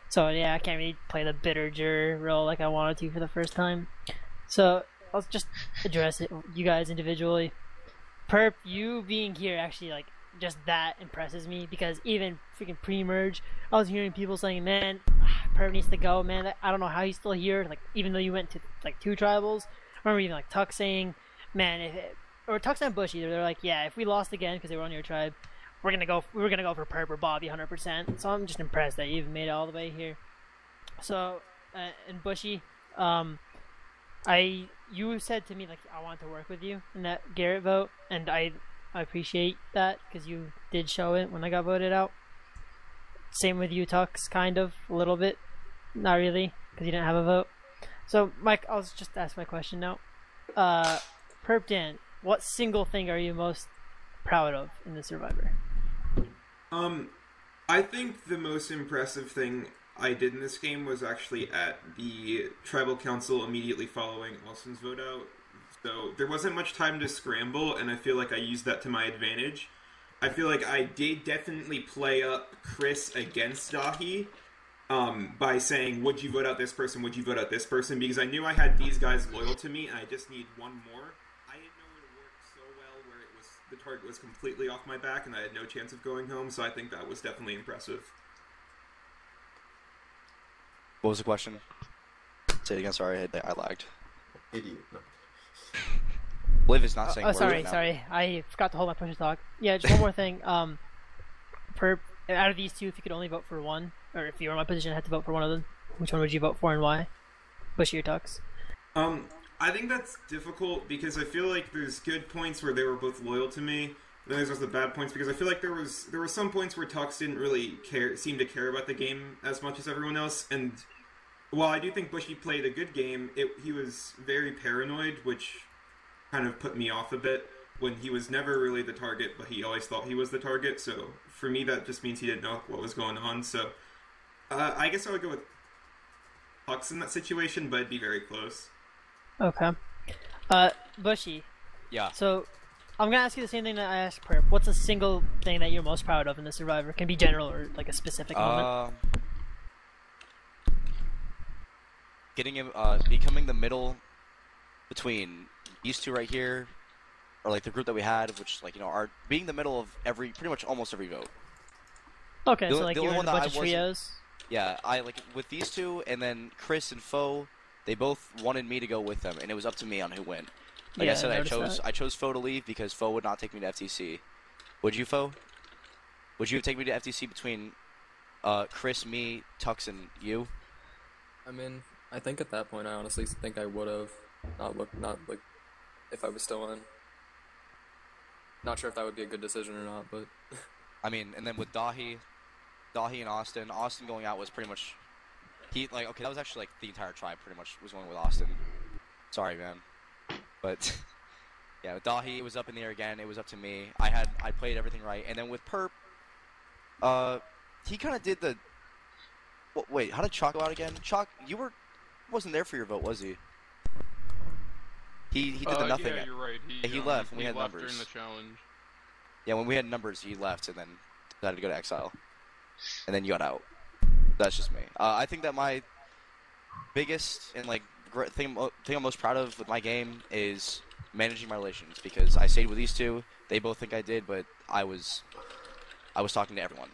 So yeah, I can't really play the bitter juror role like I wanted to for the first time. So I'll just address it, you guys individually. Perp, you being here actually, like, just that impresses me, because even freaking pre-merge, I was hearing people saying, man, Perp needs to go, man, I don't know how he's still here, like, even though you went to, like, 2 tribals. I remember even, like, Tux saying, man, or Tux and Bush either, they're like, yeah, if we lost again, because they were on your tribe, we're gonna go for Perp or Bobby 100%, so I'm just impressed that you even made it all the way here. So, and Bushy, you said to me like I want to work with you in that Garrett vote, and I appreciate that because you did show it when I got voted out. Same with you, Tux, kind of a little bit, not really because you didn't have a vote. So Mike, I'll just ask my question now. Perp Dan, what single thing are you most proud of in the Survivor? I think the most impressive thing I did in this game was actually at the Tribal Council immediately following Austin's vote out. So there wasn't much time to scramble, and I feel like I used that to my advantage. I feel like I did definitely play up Chris against Dahi by saying, would you vote out this person, would you vote out this person, because I knew I had these guys loyal to me, and I just need one more. I didn't know it worked so well where it was the target was completely off my back, and I had no chance of going home, so I think that was definitely impressive. What was the question? Say it again. Sorry, I lagged. Idiot. No. Liv is not saying. Oh, sorry. I forgot to hold my push to talk. Yeah, just one more thing. Perp, out of these two, if you could only vote for one, or if you were in my position and had to vote for one of them, which one would you vote for and why? Bushy or Tux? I think that's difficult because I feel like there's good points where they were both loyal to me. Then there's also bad points because I feel like there were some points where Tux didn't really seem to care about the game as much as everyone else. And while I do think Bushy played a good game, he was very paranoid, which kind of put me off a bit when he was never really the target, but he always thought he was the target. So for me, that just means he didn't know what was going on. So I guess I would go with Tux in that situation, but it'd be very close. Okay. Bushy. Yeah. So I'm gonna ask you the same thing that I asked Perp. What's a single thing that you're most proud of in the Survivor? It can be general or like a specific moment. Getting him, becoming the middle between these two right here, or like the group that we had, which like are being the middle of pretty much almost every vote. Okay, so like you were in a bunch of trios. Yeah, I like with these two, and then Chris and Foe, they both wanted me to go with them, and it was up to me on who went. Like I said, I chose Foe to leave because Foe would not take me to FTC. Would you, Foe? Would you take me to FTC between Chris, me, Tux, and you? I mean, I think at that point, I honestly think I would have not like if I was still in. Not sure if that would be a good decision or not, but I mean, and then with Dahi and Austin going out was pretty much that was actually like the entire tribe pretty much was going with Austin. Sorry, man. But yeah, with Dahi, it was up in the air again. It was up to me. I played everything right, and then with Perp, he kind of did the. Wait, how did Chalk go out again? Chalk, wasn't there for your vote, was he? He did the nothing. Yeah, you're right. He left when we had left numbers. during the challenge. Yeah, when we had numbers, he left and then decided to go to exile, and then you got out. That's just me. I think that my biggest and like thing I'm most proud of with my game is managing my relations, because I stayed with these two. They both think I did, but I was talking to everyone.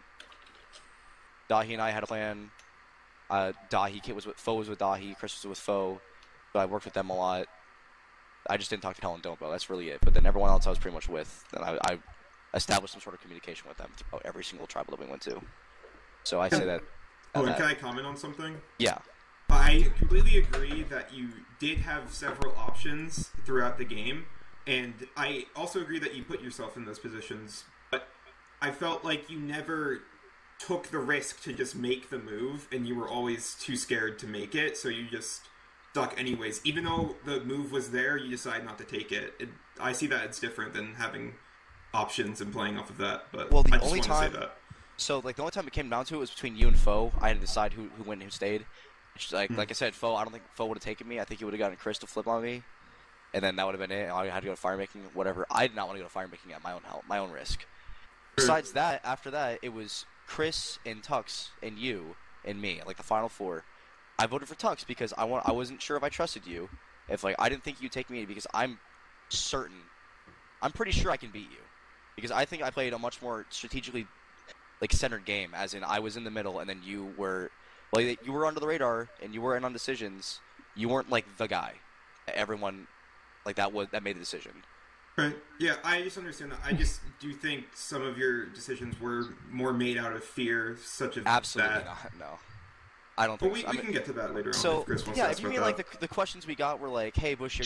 Dahi and I had a plan. Dahi was with Foe was with Dahi. Chris was with Foe. But I worked with them a lot. I just didn't talk to Hell and Don't, that's really it. But then everyone else I was pretty much with. Then I established some sort of communication with them throughout every single tribal that we went to. So I say that. Oh, and can I comment on something? Yeah. I completely agree that you did have several options throughout the game, and I also agree that you put yourself in those positions, but I felt like you never took the risk to just make the move, and you were always too scared to make it, so you just stuck anyways. Even though the move was there, you decide not to take it. I see that it's different than having options and playing off of that, but well, I just want to say that. So, like, the only time it came down to it was between you and Foe. I had to decide who went and who stayed. Like I said, Foe, I don't think Foe would have taken me. I think he would have gotten Chris to flip on me. And then that would have been it. I had to go to fire making, whatever. I did not want to go to fire making at my own risk. Besides that, after that, it was Chris and Tux and you and me, like the final four. I voted for Tux because I wasn't sure if I trusted you. If I didn't think you'd take me because I'm pretty sure I can beat you. Because I think I played a much more strategically centered game, as in I was in the middle and then you were you were under the radar and you were in on decisions. You weren't like the guy. Everyone that made the decision. Right. Yeah, I just understand that. I just do think some of your decisions were more made out of fear, such as absolutely that. Not. No. I don't think we so. can get to that later on. So if Chris wants to yeah, ask if you about mean that. like the questions we got were like, hey Bush,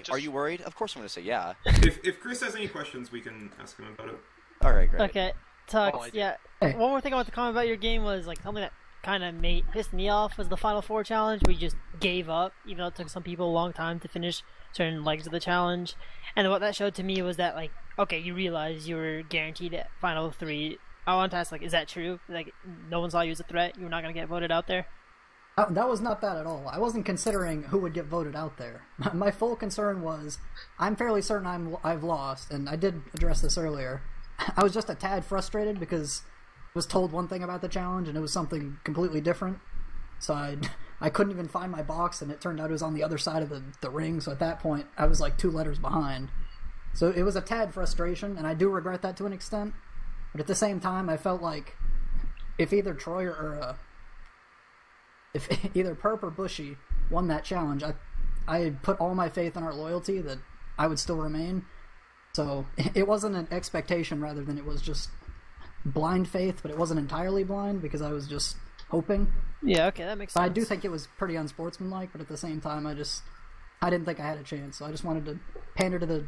are you worried? Of course I'm gonna say yeah. If Chris has any questions, we can ask him about it. All right, great. Okay, Tux. Yeah. One more thing I want to comment about your game was like something that kind of pissed me off was the Final Four challenge. We just gave up, even though it took some people a long time to finish certain legs of the challenge. And what that showed to me was that like, okay, you realize you were guaranteed at Final 3. I want to ask, like, is that true? Like, no one saw you as a threat. You were not going to get voted out there. That was not that at all. I wasn't considering who would get voted out there. My full concern was, I'm fairly certain I've lost, and I did address this earlier. I was just a tad frustrated because I was told one thing about the challenge, and it was something completely different. So I couldn't even find my box, and it turned out it was on the other side of the ring, so at that point, I was like 2 letters behind. So it was a tad frustration, and I do regret that to an extent. But at the same time, I felt like if either Troy or if either Perp or Bushy won that challenge, I had put all my faith in our loyalty that I would still remain. So it wasn't an expectation rather than it was just blind faith, but it wasn't entirely blind because I was just hoping. Yeah, okay, that makes sense. I do think it was pretty unsportsmanlike, but at the same time, I didn't think I had a chance, so I just wanted to pander to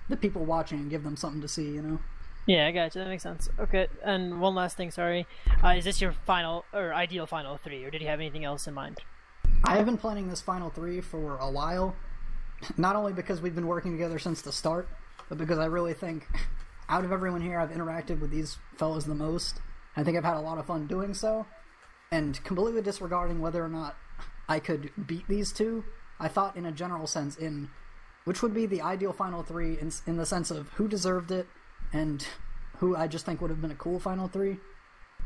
the people watching and give them something to see, you know? Yeah, I got you. That makes sense. Okay, and one last thing, sorry. Is this your final, or ideal Final 3, or did you have anything else in mind? I have been planning this Final 3 for a while, not only because we've been working together since the start, but because I really think, out of everyone here, I've interacted with these fellas the most. I think I've had a lot of fun doing so, and completely disregarding whether or not I could beat these two, I thought in a general sense in which would be the ideal Final 3 in the sense of who deserved it, and who I just think would have been a cool Final 3,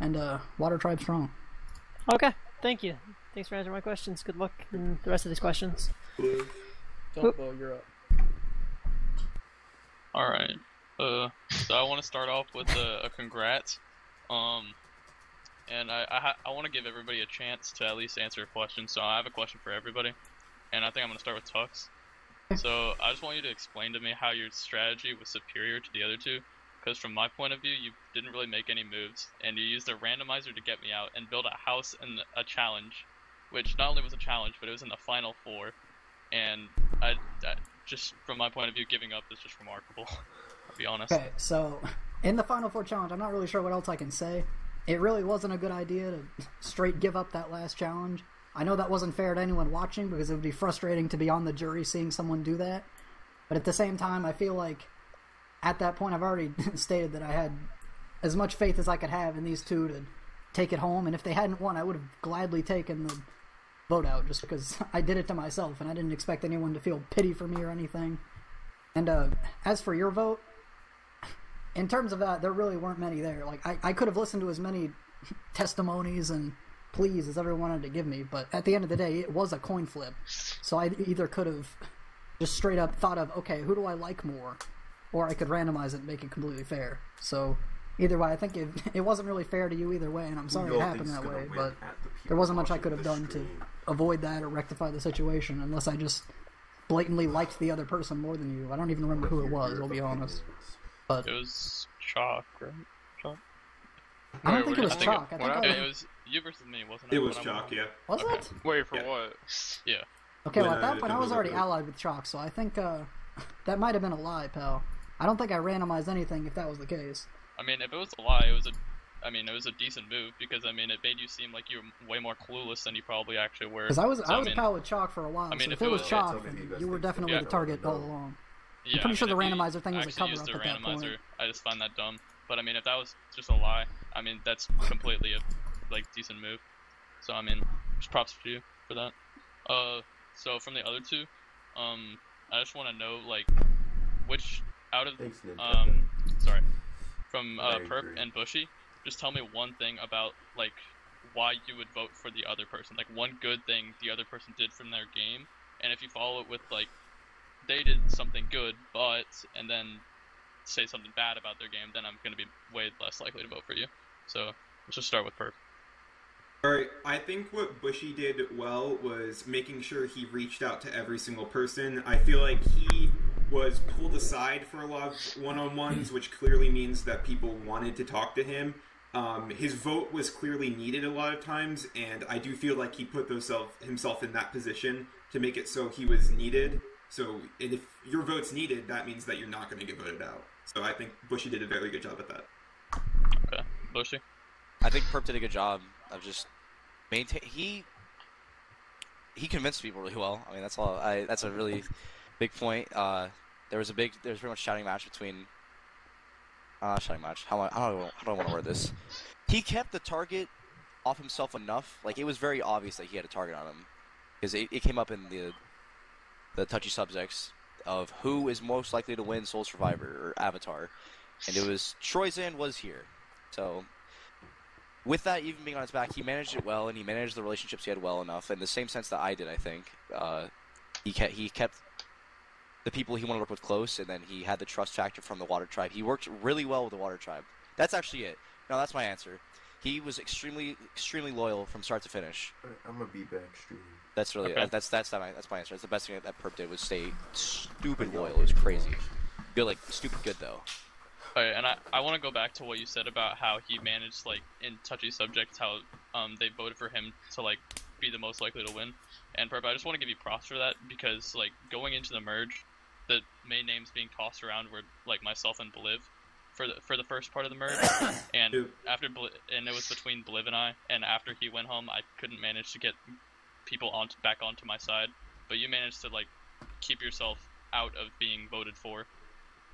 and Water Tribe Strong. Okay, thank you. Thanks for answering my questions. Good luck in the rest of these questions. Dumbo, you're up. Alright. So I want to start off with a congrats. And I want to give everybody a chance to at least answer a question, so I have a question for everybody. And I think I'm going to start with Tux. So I just want you to explain to me how your strategy was superior to the other two. Because from my point of view, you didn't really make any moves, and you used a randomizer to get me out and build a house and a challenge, which not only was a challenge, but it was in the Final 4. And I just, from my point of view, giving up is just remarkable. I'll be honest. Okay, so in the Final 4 challenge, I'm not really sure what else I can say. It really wasn't a good idea to straight give up that last challenge. I know that wasn't fair to anyone watching because it would be frustrating to be on the jury seeing someone do that. But at the same time, I feel like at that point I've already stated that I had as much faith as I could have in these two to take it home. And if they hadn't won, I would have gladly taken the vote out just because I did it to myself and I didn't expect anyone to feel pity for me or anything. And as for your vote, in terms of that, there really weren't many there. Like, I could have listened to as many testimonies and pleas as everyone wanted to give me, but at the end of the day, it was a coin flip. So I either could have just straight up thought of, okay, who do I like more? Or I could randomize it and make it completely fair. So either way, I think it wasn't really fair to you either way, and I'm sorry it happened that way, but there wasn't much I could have done to avoid that or rectify the situation unless I just blatantly liked the other person more than you. I don't even remember who it was, I'll be honest. But it was Chalk, right? Chalk? I don't think it was Chalk. I think it was you versus me, wasn't it? It was Chalk, yeah. Was it? Wait, for what? Yeah. Okay, well at that point I was already allied with Chalk, so I think that might have been a lie, pal. I don't think I randomized anything if that was the case. I mean, if it was a lie, it was a decent move because it made you seem like you were way more clueless than you probably actually were. Because I was a pal with Chalk for a while. So if it was Chalk, then you were definitely the target all along. Yeah, I'm pretty sure the randomizer thing was a cover up at that point. I just find that dumb. But I mean, if that was just a lie, I mean that's completely a decent move. So I mean, just props to you for that. So from the other two, I just want to know which out of from Perp and Bushy, just tell me one thing about why you would vote for the other person, one good thing the other person did from their game, and if you follow it with they did something good and then say something bad about their game, then I'm going to be way less likely to vote for you. So let's just start with Perp. Alright, I think what Bushy did well was making sure he reached out to every single person. I feel like he was pulled aside for a lot of one-on-ones, which clearly means that people wanted to talk to him. his vote was clearly needed a lot of times, and I do feel like he put himself in that position to make it so he was needed. So if your vote's needed, that means that you're not going to get voted out. So I think Bushy did a very good job at that. Okay, Bushy. I think Perp did a good job of just he convinced people really well. I mean, that's all. That's a really big point. There was pretty much shouting match between. Shouting match. How do I want to word this? He kept the target off himself enough. Like, it was very obvious that he had a target on him, because it came up in the touchy subjects of who is most likely to win Soul Survivor or Avatar, and it was Troyzan was here. So, with that even being on his back, he managed it well, and he managed the relationships he had well enough. In the same sense that I did, I think. He kept the people he wanted to work with close, and then he had the trust factor from the Water Tribe. He worked really well with the Water Tribe. That's actually it. No, that's my answer. He was extremely loyal from start to finish. I'm gonna be back streaming. That's really Okay. that's my answer. That's the best thing that Perp did was stay stupid loyal. It was crazy. Feel like stupid good though. Alright, and I want to go back to what you said about how he managed, like, in touchy subjects, how they voted for him to, like, be the most likely to win. And Perp, I just want to give you props for that, because, like, going into the merge, the main names being tossed around were, like, myself and Bliv for the first part of the merge, and and it was between Bliv and I, and after he went home, I couldn't manage to get people back onto my side, but you managed to, like, keep yourself out of being voted for,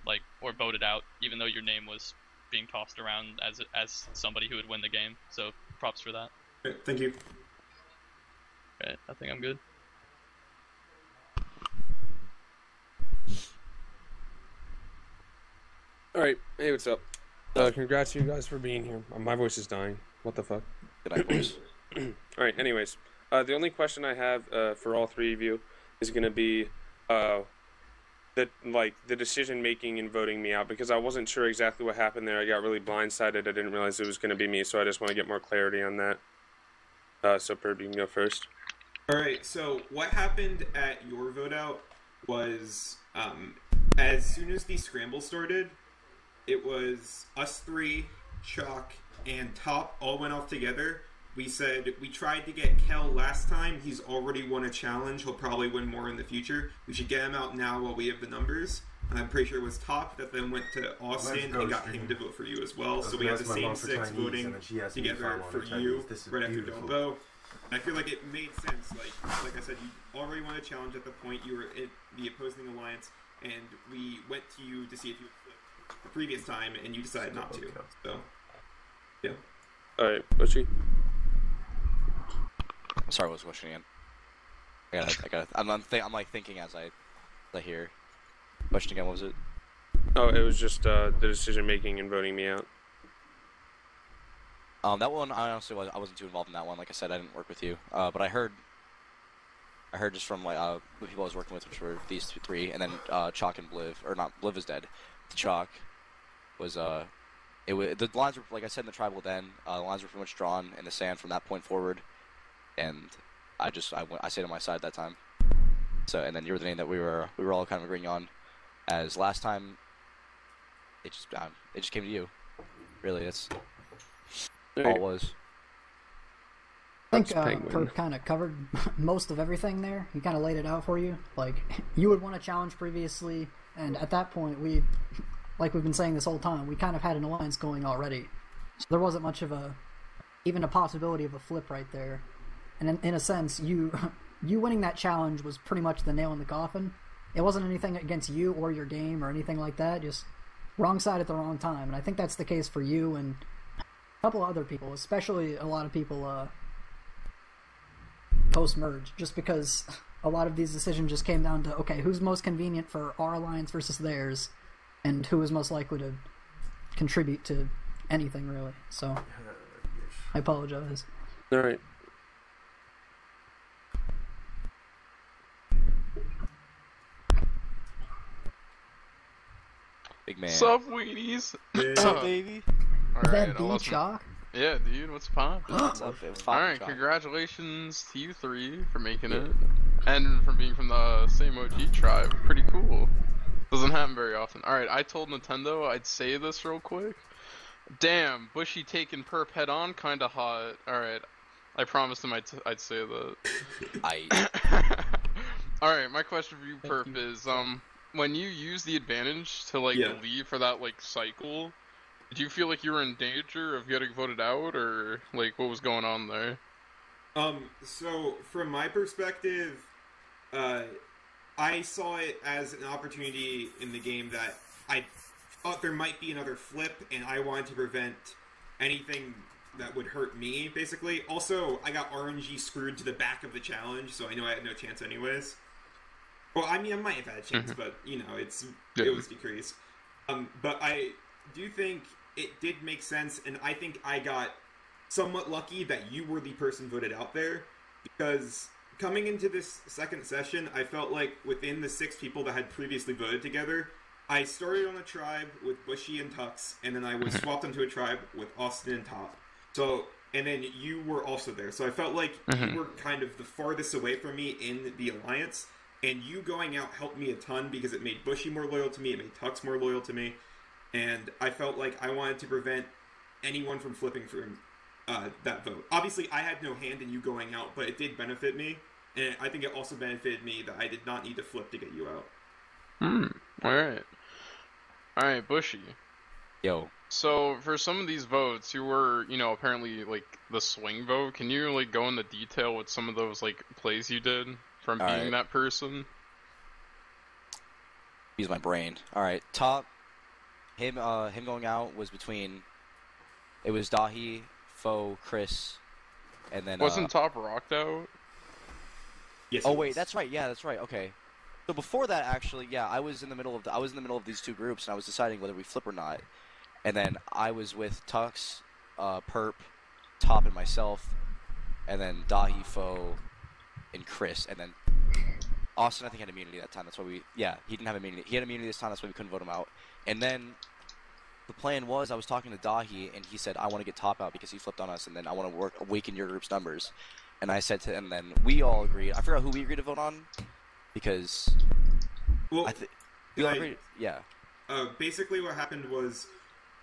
like, or voted out, even though your name was being tossed around as somebody who would win the game. So props for that. Okay, thank you. Okay, I think I'm good. Alright, hey, what's up? Congrats to you guys for being here. My voice is dying. What the fuck? Good night, boys. Alright, anyways. The only question I have for all three of you is going to be the decision-making and voting me out, because I wasn't sure exactly what happened there. I got really blindsided. I didn't realize it was going to be me, so I just want to get more clarity on that. So, Perp, you can go first. Alright, so what happened at your vote out was, as soon as the scramble started, it was us three, Chalk, and Top all went off together. We said, we tried to get Kel last time. He's already won a challenge. He'll probably win more in the future. We should get him out now while we have the numbers. And I'm pretty sure it was Top that then went to Austin and got him to vote for you as well. So we have the same six voting together for you right after Dumbo. And I feel like it made sense. Like I said, you already won a challenge at the point you were in the opposing alliance, and we went to you to see if you would flip the previous time, and you decided not to. So, yeah. Alright, Bushy. Sorry, what was the question again? I'm like thinking as I hear. Question again, what was it? Oh, it was just the decision making and voting me out. That one, I honestly I wasn't too involved in that one. Like I said, I didn't work with you. But I heard just from like the people I was working with, which were these three, and then Chalk and Bliv, or not, Bliv is dead. Chalk was the lines were, like I said in the tribal den, the lines were pretty much drawn in the sand from that point forward, and I stayed on my side that time. So, and then you were the name that we were all kind of agreeing on, as last time. It just came to you. Really, that's all it was. I think Perp kind of covered most of everything there. He kind of laid it out for you. Like, you had won a challenge previously, and at that point, like we've been saying this whole time, we kind of had an alliance going already. So there wasn't much of even a possibility of a flip right there. And in a sense, you winning that challenge was pretty much the nail in the coffin. It wasn't anything against you or your game or anything like that, just wrong side at the wrong time. And I think that's the case for you and a couple of other people, especially a lot of people post-merge, just because a lot of these decisions just came down to, okay, who's most convenient for our alliance versus theirs, and who is most likely to contribute to anything, really. So, I apologize. Alright. Big man. Sup, weenies? What's up, baby? Is that D Chalk? Yeah, dude, what's poppin'? What's up? It was poppin', Alright, Chalk. congratulations to you three for making it. And from being from the same OG tribe. Pretty cool. Doesn't happen very often. Alright, I told Nintendo I'd say this real quick. Damn, Bushy taking perp head on, kinda hot. Alright, I promised him I'd say that. Alright, my question for you, Perp, is, when you use the advantage to, like, leave for that, like, cycle, did you feel like you were in danger of getting voted out, or, like, what was going on there? So, from my perspective, I saw it as an opportunity in the game that I thought there might be another flip, and I wanted to prevent anything that would hurt me, basically. Also, I got RNG screwed to the back of the challenge, so I know I had no chance anyways. Well, I mean, I might have had a chance, but, you know, it was decreased. But I do think it did make sense, and I think I got somewhat lucky that you were the person voted out there, because coming into this second session, I felt like within the 6 people that had previously voted together, I started on a tribe with Bushy and Tux, and then I was swapped into a tribe with Austin and Top. So, and then you were also there. So I felt like you were kind of the farthest away from me in the alliance, and you going out helped me a ton because it made Bushy more loyal to me, it made Tux more loyal to me, and I felt like I wanted to prevent anyone from flipping for that vote. Obviously, I had no hand in you going out, but it did benefit me, and I think it also benefited me that I did not need to flip to get you out. Alright, Bushy. Yo. So, for some of these votes, you were, you know, apparently, like, the swing vote. Can you, like, go into detail with some of those, like, plays you did from being that person? Use my brain. Alright, Top, him going out was between, it was Dahi, Foe, Chris, and then, Wasn't Top rocked out? Yes. Oh, wait, that's right, yeah, that's right, okay. So before that, actually, yeah, I was in the middle of these 2 groups, and I was deciding whether we flip or not. And then I was with Tux, Perp, Top, and myself, and then Dahi, Foe, and Chris, and then Austin, I think, had immunity that time. That's why he didn't have immunity. He had immunity this time, that's why we couldn't vote him out. And then the plan was, I was talking to Dahi, and he said, I want to get Top out because he flipped on us, and then I want to awaken your group's numbers. And I said to him, and then we all agreed. I forgot who we agreed to vote on, because... Well, we all agreed, yeah. Basically what happened was,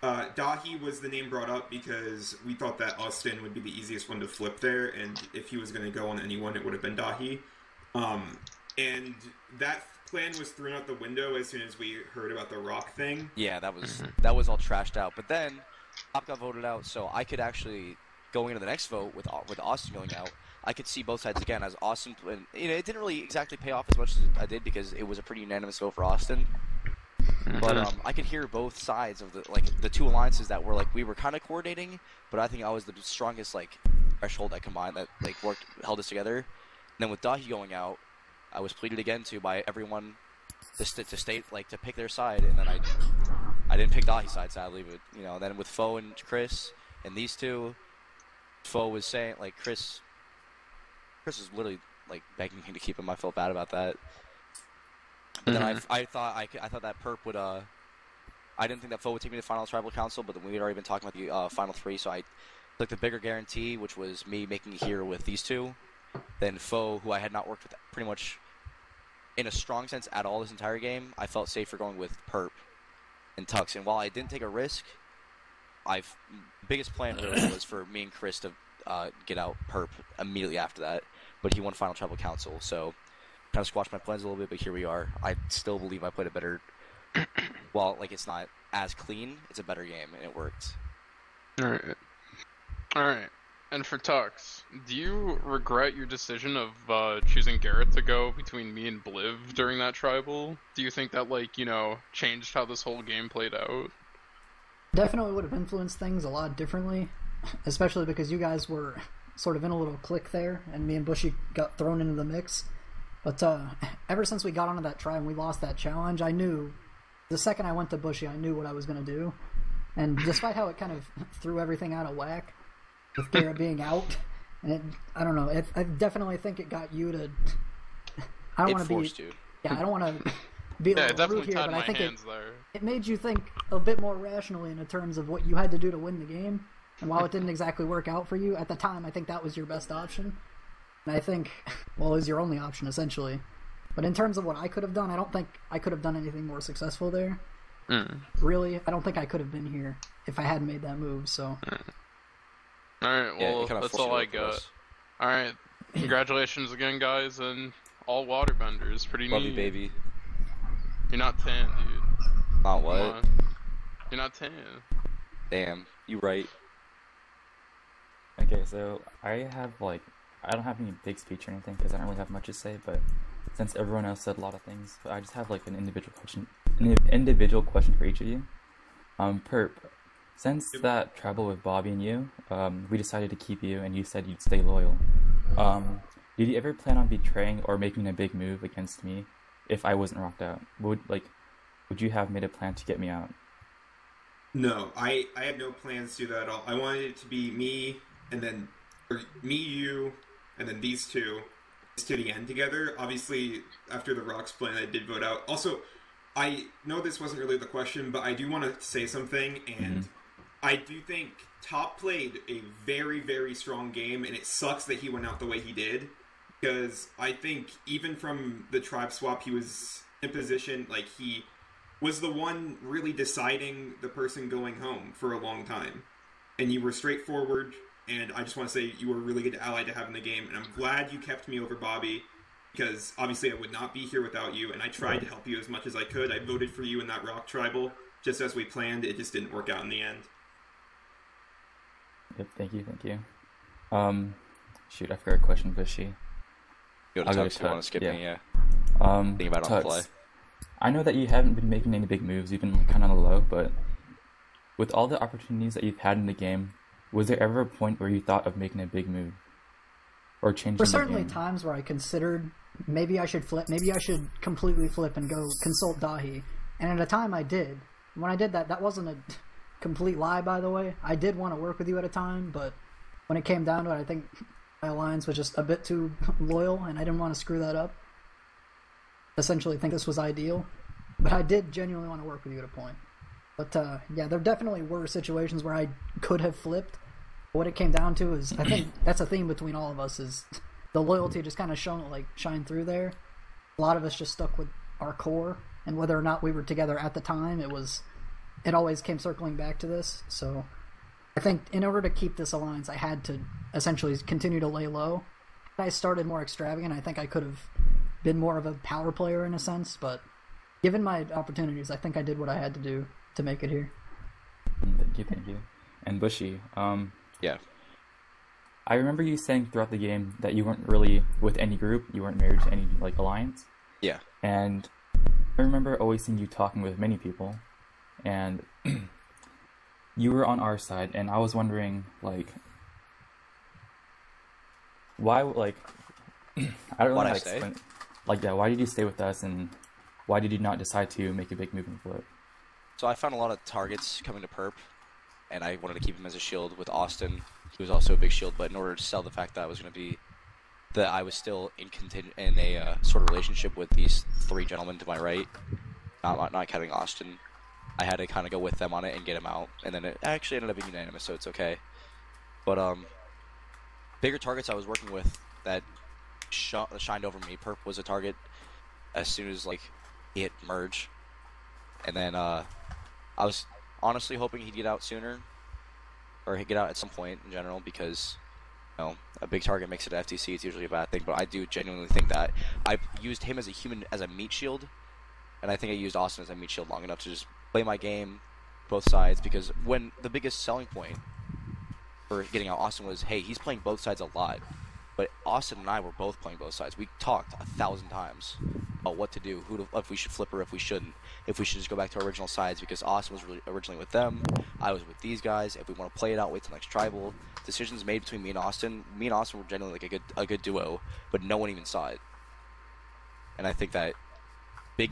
Dahi was the name brought up because we thought that Austin would be the easiest one to flip there, and if he was going to go on anyone, it would have been Dahi. And that plan was thrown out the window as soon as we heard about the rock thing. Yeah, that was all trashed out. But then Top got voted out, so I could actually go into the next vote with Austin going out. I could see both sides again as Austin. And, you know, it didn't really exactly pay off as much as I did because it was a pretty unanimous vote for Austin. But I could hear both sides of the 2 alliances that were we were kind of coordinating, but I think I was the strongest threshold that combined that held us together. And then with Dahi going out, I was pleaded again to by everyone to pick their side, and then I didn't pick Dahi's side, sadly. But you know, then with Foe and Chris and these 2, Foe was saying Chris was literally begging me to keep him. I felt bad about that. But then I thought that Perp would I didn't think that Foe would take me to final tribal council, but then we had already been talking about the final 3, so I took the bigger guarantee, which was me making it here with these 2. Then Foe, who I had not worked with pretty much in a strong sense at all this entire game, I felt safer going with Perp and Tux. And while I didn't take a risk, biggest plan really was for me and Chris to get out Perp immediately after that, but he won final tribal council, so kind of squashed my plans a little bit, but here we are. I still believe I played a better... While, it's not as clean, it's a better game, and it worked. Alright. And for Tux, do you regret your decision of choosing Garrett to go between me and Bliv during that tribal? Do you think that, changed how this whole game played out? Definitely would have influenced things a lot differently, especially because you guys were sort of in a little clique there, and me and Bushy got thrown into the mix. But ever since we got onto that tribe and we lost that challenge, I knew, the second I went to Bushy, I knew what I was going to do. And despite how it kind of threw everything out of whack, with Garrett being out, and I don't know, I definitely think it got you to... I don't want to be... You. Yeah, I don't want to be a little rude here, but I think it made you think a bit more rationally in terms of what you had to do to win the game. And while it didn't exactly work out for you, at the time, I think that was your best option. And I think, well, it was your only option, essentially. But in terms of what I could have done, I don't think I could have done anything more successful there. Really, I don't think I could have been here if I hadn't made that move. So. Alright, well, that's all I got. Alright, congratulations again, guys, and all waterbenders. Pretty neat. Love you, baby. You're not tan, dude. Not what? You're not tan. Damn, you right. Okay, so I don't have any big speech or anything because I don't really have much to say, but since everyone else said a lot of things, I just have like an individual question for each of you. Perp, since that trouble with Bobby and you, we decided to keep you, and you said you'd stay loyal. Did you ever plan on betraying or making a big move against me if I wasn't rocked out? Would you have made a plan to get me out? No, I had no plans to do that at all. I wanted it to be me, and then me, you, and then these two to the end together. Obviously, after the Rocks plan, I did vote out. Also, I know this wasn't really the question, but I do want to say something, and I do think Top played a very, very strong game, and it sucks that he went out the way he did, because I think even from the tribe swap, he was in position, like, he was the one really deciding the person going home for a long time. And you were straightforward, and I just want to say you were a really good ally to have in the game, and I'm glad you kept me over Bobby, because obviously I would not be here without you, and I tried to help you as much as I could. I voted for you in that Rock Tribal, just as we planned. It just didn't work out in the end. Yep, thank you. Shoot, I forgot a question, Bushy. Go to Tux if you want to skip me, yeah. Think about it on the fly. I know that you haven't been making any big moves, you've been kind of on the low, but with all the opportunities that you've had in the game, was there ever a point where you thought of making a big move? Or changing the game? There were certainly times where I considered maybe I should flip, maybe I should completely flip and go consult Dahi. And at a time I did. When I did that, that wasn't a complete lie, by the way. I did want to work with you at a time, but when it came down to it, I think my alliance was just a bit too loyal, and I didn't want to screw that up. Essentially think this was ideal, but I did genuinely want to work with you at a point. But yeah, there definitely were situations where I could have flipped. What it came down to is, I think that's a theme between all of us, is the loyalty just kind of shine through there. A lot of us just stuck with our core, and whether or not we were together at the time, it always came circling back to this. So I think in order to keep this alliance, I had to essentially continue to lay low. I started more extravagant. I think I could have been more of a power player in a sense, but given my opportunities, I think I did what I had to do to make it here. Thank you. And Bushy, yeah. I remember you saying throughout the game that you weren't really with any group, you weren't married to any alliance. Yeah. And I remember always seeing you talking with many people, and you were on our side, and I was wondering why I don't know how to explain. Why did you stay with us, and why did you not decide to make a big move and flip? So I found a lot of targets coming to Perp, and I wanted to keep him as a shield with Austin. He was also a big shield, but in order to sell the fact that I was still in a sort of relationship with these three gentlemen to my right, not counting Austin, I had to kind of go with them on it and get him out, and then it actually ended up being unanimous, so it's okay. But bigger targets I was working with that shined over me. Perp was a target as soon as he hit merge, and then I was honestly hoping he'd get out sooner, or he'd get out at some point in general, because a big target makes it to FTC. It's usually a bad thing, but I do genuinely think that I used him as a meat shield, and I think I used Austin as a meat shield long enough to just play my game both sides, because when the biggest selling point for getting out Austin was, hey, he's playing both sides a lot. But Austin and I were both playing both sides. We talked 1,000 times about what to do, if we should flip or if we shouldn't, if we should just go back to our original sides, because Austin was originally with them, I was with these guys. If we want to play it out, wait till next tribal. Decisions made between me and Austin were generally a good duo, but no one even saw it. And I think that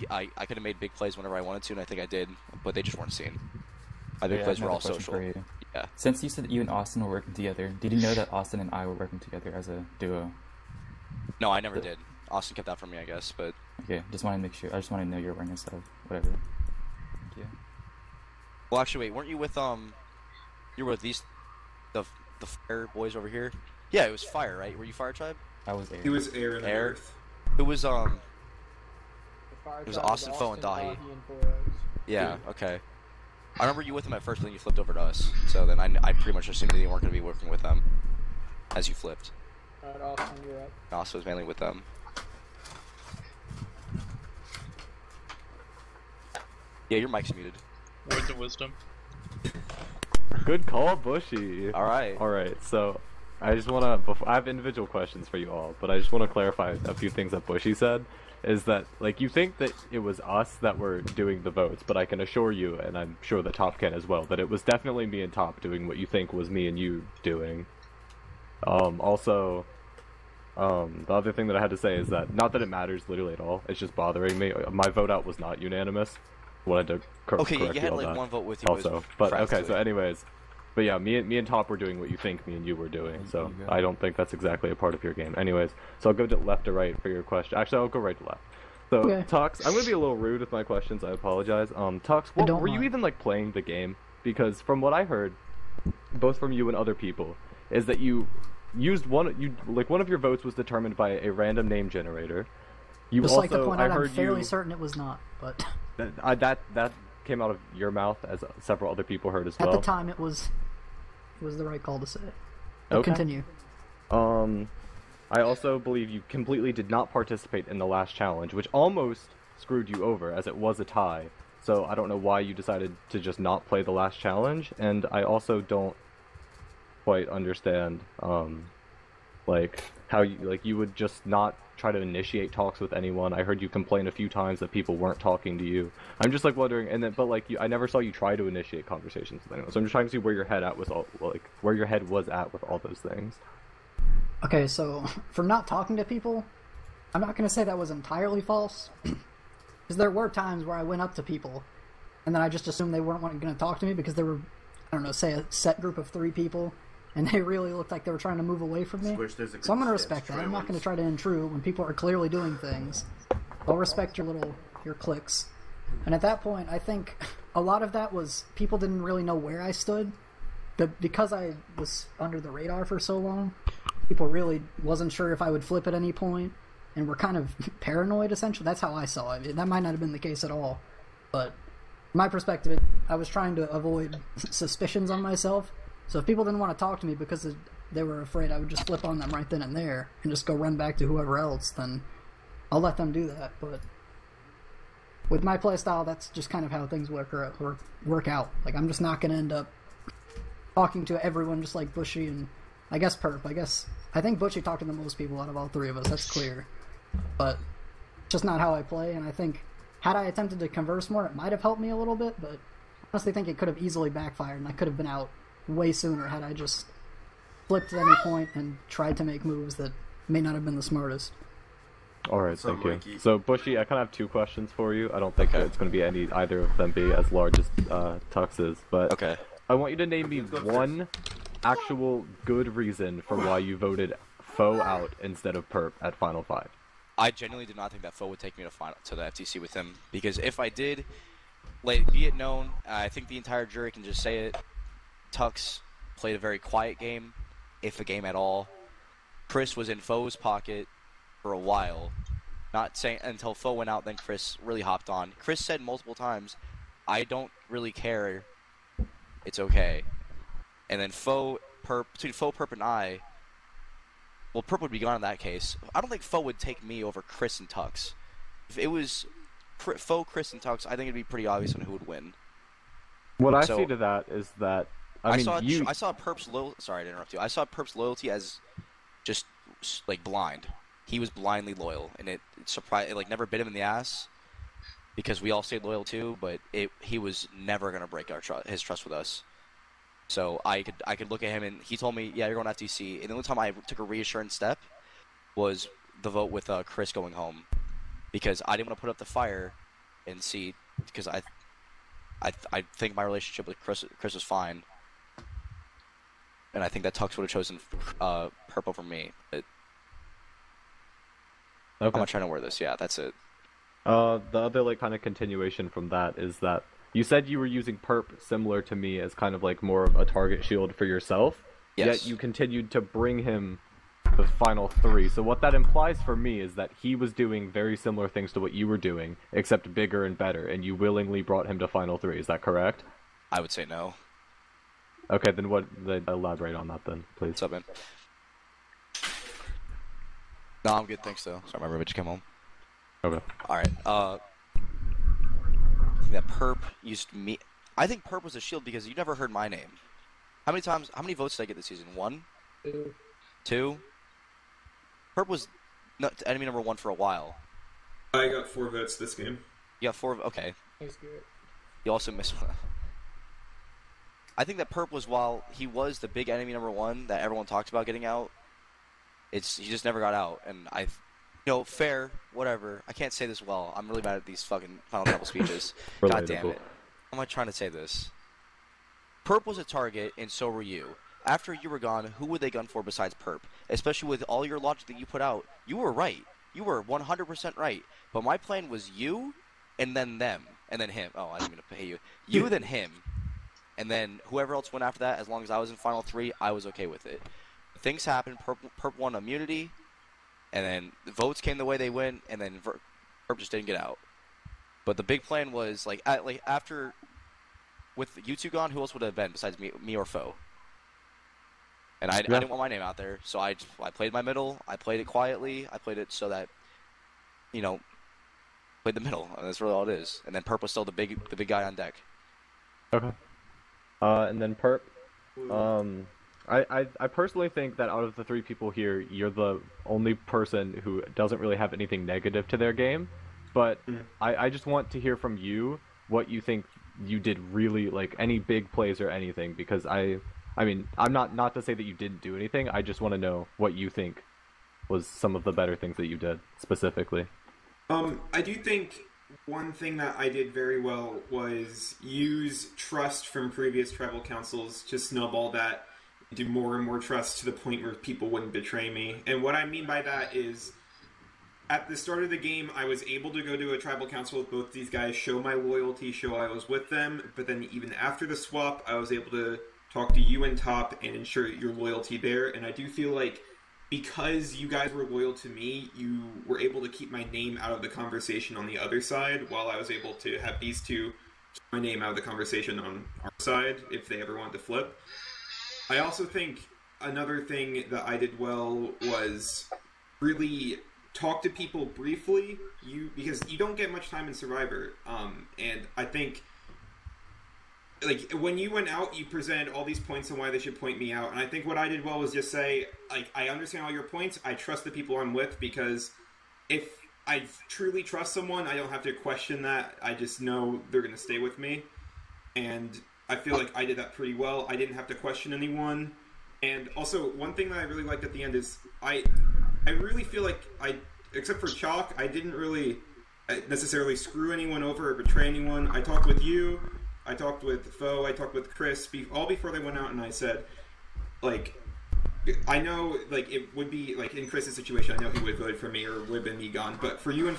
I could have made big plays whenever I wanted to, and I think I did, but they just weren't seen. My big plays were all social. Yeah. Since you said that you and Austin were working together, did you know that Austin and I were working together as a duo? No, I never did. Austin kept that from me, I guess, but... Okay, just want to make sure. I just want to know your awareness of whatever. Thank you. Well, actually, wait, weren't you with, you were with the Fire boys over here? Yeah, it was Fire, right? Were you Fire Tribe? I was Air. He was Air and Earth. It was, it was Austin, Foe, and Dahi. Yeah, okay. I remember you with them at first, but then you flipped over to us. So then I pretty much assumed that you weren't going to be working with them as you flipped. Alright, Austin, you're up. Austin was mainly with them. Yeah, your mic's muted. Words of wisdom. Good call, Bushy. Alright, so I just want to, I have individual questions for you all, but I just want to clarify a few things that Bushy said. Is that, like, you think that it was us that were doing the votes, but I can assure you, and I'm sure that Top can as well, that it was definitely me and Top doing what you think was me and you doing. Also, the other thing that I had to say is that, not that it matters literally at all, it's just bothering me. My vote out was not unanimous. Wanted to correct you had all like that. one vote with you. Also, but okay, so anyways, but yeah, me and Top were doing what you think me and you were doing, so I don't think that's exactly a part of your game. Anyways, so I'll go to left to right for your question. Actually, I'll go right to left. So, Okay. Tux, I'm gonna be a little rude with my questions. I apologize. Tux, were you even like playing the game? Because from what I heard, both from you and other people, is that you used one of your votes was determined by a random name generator. You Just also, like to point out, I'm fairly you, certain it was not, but that came out of your mouth, as several other people heard as well. at the time it was the right call to say. But Okay. Continue. I also believe you completely did not participate in the last challenge, which almost screwed you over, as it was a tie. So I don't know why you decided to just not play the last challenge, and I also don't quite understand, like, how you would just not try to initiate talks with anyone. I heard you complain a few times that people weren't talking to you. I'm just like wondering, but like I never saw you try to initiate conversations with anyone. So I'm just trying to see where your head was at with all those things. Okay, so for not talking to people, I'm not going to say that was entirely false, because there were times where I went up to people, and then I just assumed they weren't going to talk to me because there were, I don't know, say a set group of 3 people, and they really looked like they were trying to move away from me. So I'm going to respect that. I'm not going to try to intrude when people are clearly doing things. I'll respect your clicks. And at that point, I think a lot of that was people didn't really know where I stood, but because I was under the radar for so long, people really wasn't sure if I would flip at any point, and were kind of paranoid, essentially. That's how I saw it. That might not have been the case at all, but from my perspective, I was trying to avoid suspicions on myself. So if people didn't want to talk to me because they were afraid I would just flip on them right then and there and just go run back to whoever else, then I'll let them do that. But with my playstyle, that's just kind of how things work out. Like, I'm just not going to end up talking to everyone just like Bushy and I guess Perp. I think Bushy talked to the most people out of all 3 of us, that's clear. But it's just not how I play, and I think had I attempted to converse more, it might have helped me a little bit, but I honestly think it could have easily backfired, and I could have been out way sooner had I just flipped at any point and tried to make moves that may not have been the smartest. Alright, thank you. So, Bushy, I kind of have 2 questions for you. I don't think that it's going to be either of them be as large as Tux's, but I want you to name me one actual good reason for why you voted Foe out instead of Perp at Final 5. I genuinely did not think that Foe would take me to the FTC with him, because if I did, be it known, I think the entire jury can just say it, Tux played a very quiet game, if a game at all. Chris was in Foe's pocket for a while, not saying until Foe went out, then Chris really hopped on. Chris said multiple times, I don't really care, it's okay. And then between Foe, Perp, and I, well, Perp would be gone in that case. I don't think Foe would take me over Chris and Tux. If it was Foe, Chris, and Tux, I think it'd be pretty obvious on who would win. What I see to that is that I saw Perp's loyalty. Sorry to interrupt you. I saw Perp's loyalty as just like blind. He was blindly loyal, and it surprised. It like never bit him in the ass because we all stayed loyal too. But he was never gonna break his trust with us. So I could look at him, and he told me, yeah, you're going to FTC. And the only time I took a reassuring step was the vote with Chris going home, because I didn't want to put up the fire and see, because I think my relationship with Chris was fine, and I think that Tux would have chosen Perp over me. But I'm not trying to wear this. Yeah, that's it. The other kind of continuation from that is that you said you were using Perp similar to me as kind of like more of a target shield for yourself, yet you continued to bring him the final 3. So what that implies for me is that he was doing very similar things to what you were doing, except bigger and better, and you willingly brought him to final 3. Is that correct? I would say no. Okay, then elaborate on that then, please. What's up, man? No, I'm good, thanks though. Sorry, my roommate just came home. Okay. Alright, I think that Perp used me. I think Perp was a shield because you never heard my name. How many votes did I get this season? 1? 2? Perp was enemy number 1 for a while. I got 4 votes this game. You got 4, okay. That's good. You also missed one. I think that Perp was, while he was the big enemy number 1 that everyone talked about getting out, he just never got out, and fair, whatever. I can't say this well. I'm really mad at these fucking final table speeches. God damn it. How am I trying to say this? Perp was a target, and so were you. After you were gone, who would they gun for besides Perp? Especially with all your logic that you put out. You were right. You were 100% right. But my plan was you, and then them, and then him. Oh, I didn't mean to pay you. You, then him. And then whoever else went after that, as long as I was in Final 3, I was okay with it. Things happened. Perp won immunity, and then the votes came the way they went, and then Perp just didn't get out. But the big plan was, after, with you two gone, who else would it have been besides me or Foe? And I didn't want my name out there, so I played my middle. I played it quietly. I played it so that, played the middle. And that's really all it is. And then Perp was still the big guy on deck. Okay. And then Perp. I personally think that out of the 3 people here, you're the only person who doesn't really have anything negative to their game. But I just want to hear from you what you think you did really, any big plays or anything, because I mean, I'm not to say that you didn't do anything. I just want to know what you think was some of the better things that you did specifically. I do think one thing that I did very well was use trust from previous tribal councils to snowball that into more and more trust to the point where people wouldn't betray me. And what I mean by that is, at the start of the game, I was able to go to a tribal council with both these guys, show my loyalty, show I was with them, but then even after the swap, I was able to talk to you and Top and ensure your loyalty there. And I do feel like because you guys were loyal to me, you were able to keep my name out of the conversation on the other side, while I was able to have these two keep my name out of the conversation on our side if they ever wanted to flip. I also think another thing that I did well was really talk to people briefly, because you don't get much time in Survivor, and I think when you went out, you presented all these points on why they should point me out, and I think what I did well was just say, I understand all your points, I trust the people I'm with, because if I truly trust someone, I don't have to question that, I just know they're going to stay with me, and I feel like I did that pretty well. I didn't have to question anyone, and also, one thing that I really liked at the end is, I really feel like except for Chalk, I didn't really necessarily screw anyone over or betray anyone. I talked with you, I talked with Foe, I talked with Chris, all before they went out, and I said, I know, it would be, in Chris's situation, I know he would have voted for me or would have been me gone, but for you and